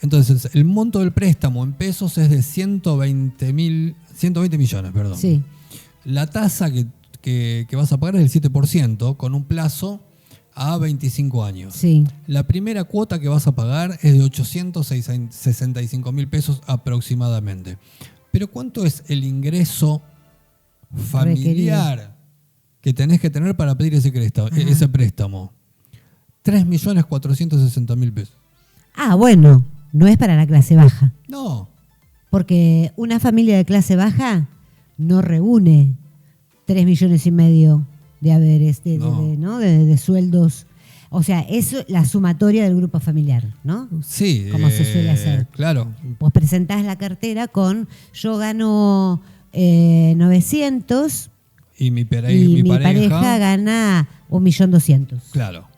Entonces, el monto del préstamo en pesos es de 120 millones, perdón. Sí. La tasa que vas a pagar es del 7% con un plazo a 25 años. Sí. La primera cuota que vas a pagar es de 865.000 pesos aproximadamente. Pero ¿cuánto es el ingreso familiar que tenés que tener para pedir ese préstamo? 3.460.000 pesos. Bueno. No es para la clase baja. No. Porque una familia de clase baja no reúne 3,5 millones de haberes, de sueldos. O sea, eso es la sumatoria del grupo familiar, ¿no? Sí. Como se suele hacer. Claro. Vos presentás la cartera con yo gano 900 y mi pareja gana 1.200.000. Claro.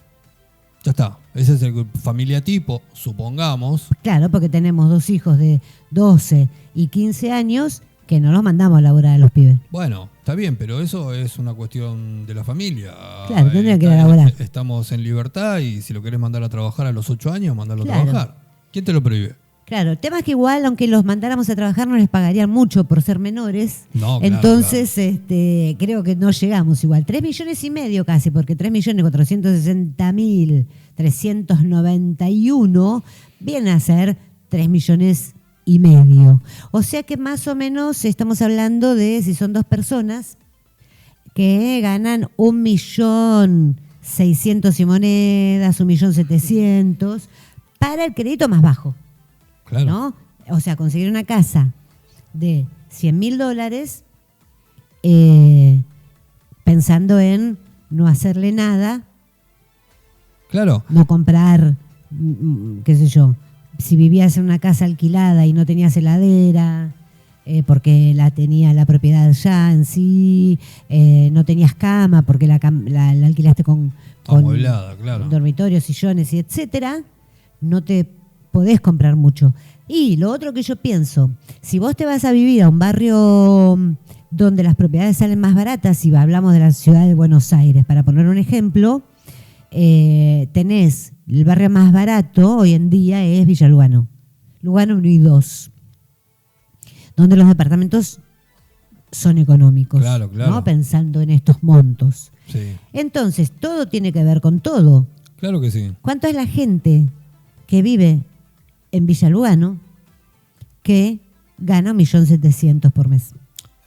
Ya está. Ese es el familia tipo, supongamos. Claro, porque tenemos 2 hijos de 12 y 15 años que no los mandamos a laburar a los pibes. Bueno, está bien, pero eso es una cuestión de la familia. Claro, tendría que ir a laburar. Estamos en libertad y si lo querés mandar a trabajar a los 8 años, mandalo a trabajar. ¿Quién te lo prohíbe? Claro, el tema es que igual, aunque los mandáramos a trabajar, no les pagarían mucho por ser menores. No, claro, Entonces, creo que no llegamos igual. 3,5 millones casi, porque 3.460.391 viene a ser 3,5 millones. O sea que más o menos estamos hablando de, si son dos personas, que ganan 1.600.000 y monedas, 1.700.000, para el crédito más bajo. Claro. ¿No? O sea, conseguir una casa de $100.000 pensando en no hacerle nada, Claro. no comprar, qué sé yo, si vivías en una casa alquilada y no tenías heladera, porque la tenía la propiedad ya en sí, no tenías cama porque la alquilaste con Amueblada, claro. dormitorios, sillones y etcétera, no te podés comprar mucho. Y lo otro que yo pienso, si vos te vas a vivir a un barrio donde las propiedades salen más baratas, si hablamos de la ciudad de Buenos Aires, para poner un ejemplo, tenés el barrio más barato hoy en día es Villa Lugano 1 y 2, donde los departamentos son económicos, Claro. ¿no? Pensando en estos montos. Sí. Entonces, todo tiene que ver con todo. Claro que sí. ¿Cuánto es la gente que vive en Villa Lugano que gana 1.700.000 por mes?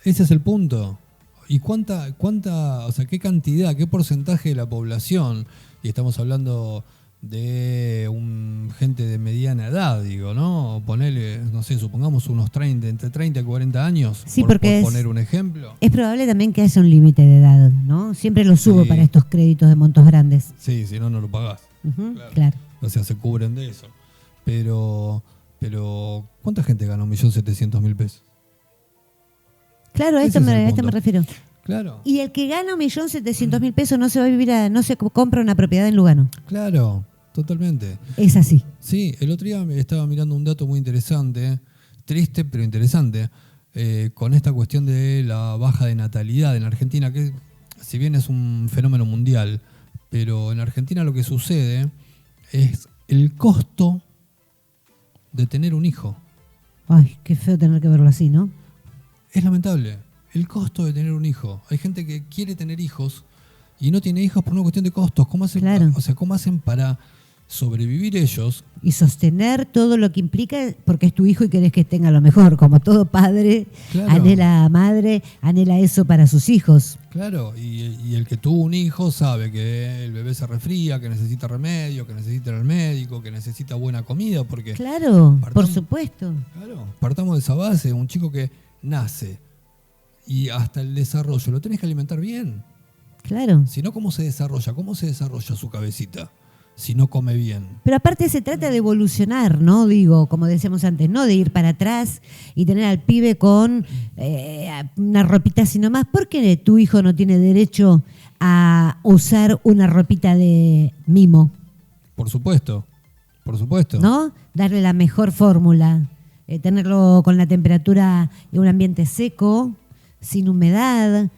Ese es el punto. ¿Y cuánta, o sea, qué cantidad, qué porcentaje de la población, y estamos hablando de gente de mediana edad, digo, ¿no? Ponele, no sé, supongamos unos 30, entre 30 y 40 años, Sí, por porque poner un ejemplo. Es probable también que haya un límite de edad, ¿no? Siempre lo subo Sí. para estos créditos de montos grandes. Sí, si no, no lo pagás. Ujú, claro. O sea, se cubren de eso. Pero ¿cuánta gente gana 1.700.000 pesos? Claro, a Ese esto es el me punto. refiero. Claro, Y el que gana 1.700.000 pesos no se va a vivir no se compra una propiedad en Lugano. claro, totalmente. Es así. Sí, el otro día me estaba mirando un dato muy interesante, triste pero interesante, con esta cuestión de la baja de natalidad en Argentina, que si bien es un fenómeno mundial, pero en Argentina lo que sucede es el costo de tener un hijo. Ay, qué feo tener que verlo así, ¿no? Es lamentable. El costo de tener un hijo. Hay gente que quiere tener hijos y no tiene hijos por una cuestión de costos. ¿Cómo hacen, Claro. o sea, cómo hacen para sobrevivir ellos? Y sostener todo lo que implica, porque es tu hijo y querés que tenga lo mejor. Como todo padre, Claro. anhela madre, anhela eso para sus hijos. Claro, y el que tuvo un hijo sabe que el bebé se resfría, que necesita remedio, que necesita ir al médico, que necesita buena comida, porque Claro, por Partamos- supuesto. claro, partamos de esa base, un chico que nace y hasta el desarrollo lo tenés que alimentar bien. Claro. Si no, ¿cómo se desarrolla? ¿Cómo se desarrolla su cabecita si no come bien? Pero aparte se trata de evolucionar, ¿no? Digo, como decíamos antes, no de ir para atrás y tener al pibe con una ropita así nomás. ¿Por qué tu hijo no tiene derecho a usar una ropita de mimo? Por supuesto, ¿No? Darle la mejor fórmula. Tenerlo con la temperatura en un ambiente seco, sin humedad,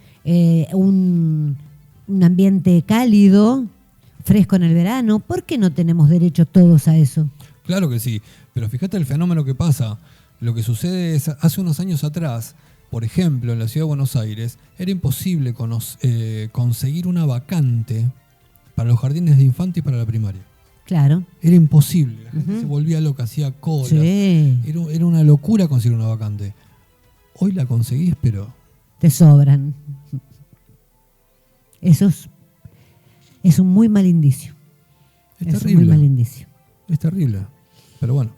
un ambiente cálido, fresco en el verano. ¿Por qué no tenemos derecho todos a eso? Claro que sí, pero fíjate el fenómeno que pasa. Lo que sucede es, hace unos años atrás, por ejemplo, en la ciudad de Buenos Aires, era imposible conseguir una vacante para los jardines de infantes y para la primaria. Claro. Era imposible, la gente se volvía loca, hacía colas. Sí. Era una locura conseguir una vacante. Hoy la conseguís, pero Te sobran. Eso es un muy mal indicio. es Es un muy mal terrible. indicio. Es terrible. Pero bueno,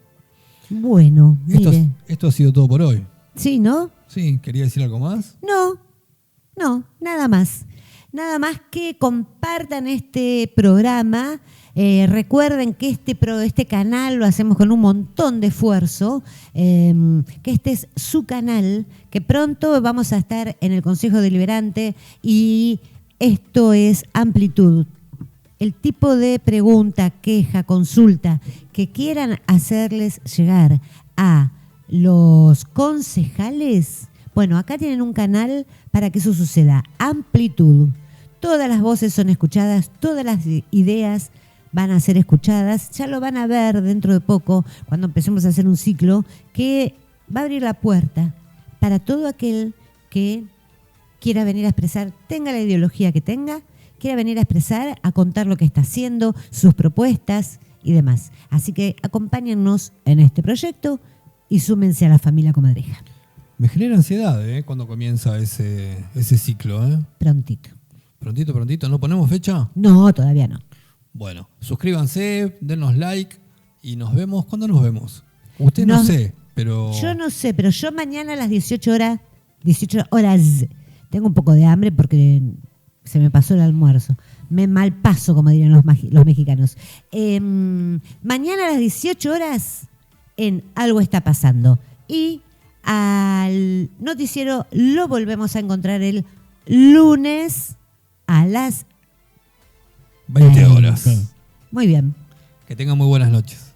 Bueno, mire. esto ha sido todo por hoy. Sí, ¿no? Sí, ¿quería decir algo más? No, nada más. Nada más que compartan este programa. Recuerden que este canal lo hacemos con un montón de esfuerzo, que este es su canal, que pronto vamos a estar en el Consejo Deliberante y esto es Amplitud. El tipo de pregunta, queja, consulta que quieran hacerles llegar a los concejales, bueno, acá tienen un canal para que eso suceda. Amplitud. Todas las voces son escuchadas, todas las ideas van a ser escuchadas. Ya lo van a ver dentro de poco, cuando empecemos a hacer un ciclo, que va a abrir la puerta para todo aquel que quiera venir a expresar, tenga la ideología que tenga, quiera venir a expresar, a contar lo que está haciendo, sus propuestas y demás. Así que acompáñennos en este proyecto y súmense a la familia Comadreja. Me genera ansiedad cuando comienza ese ciclo. Prontito. Prontito. ¿No ponemos fecha? No, todavía no. Bueno, suscríbanse, denos like y nos vemos. ¿Cuándo nos vemos? Usted no sé, pero... Yo no sé, pero yo mañana a las 18 horas, tengo un poco de hambre porque se me pasó el almuerzo. Me malpaso, como dirían los mexicanos. Mañana a las 18 horas en Algo Está Pasando. Y al noticiero lo volvemos a encontrar el lunes a las 20 horas. Muy bien. Que tengan muy buenas noches.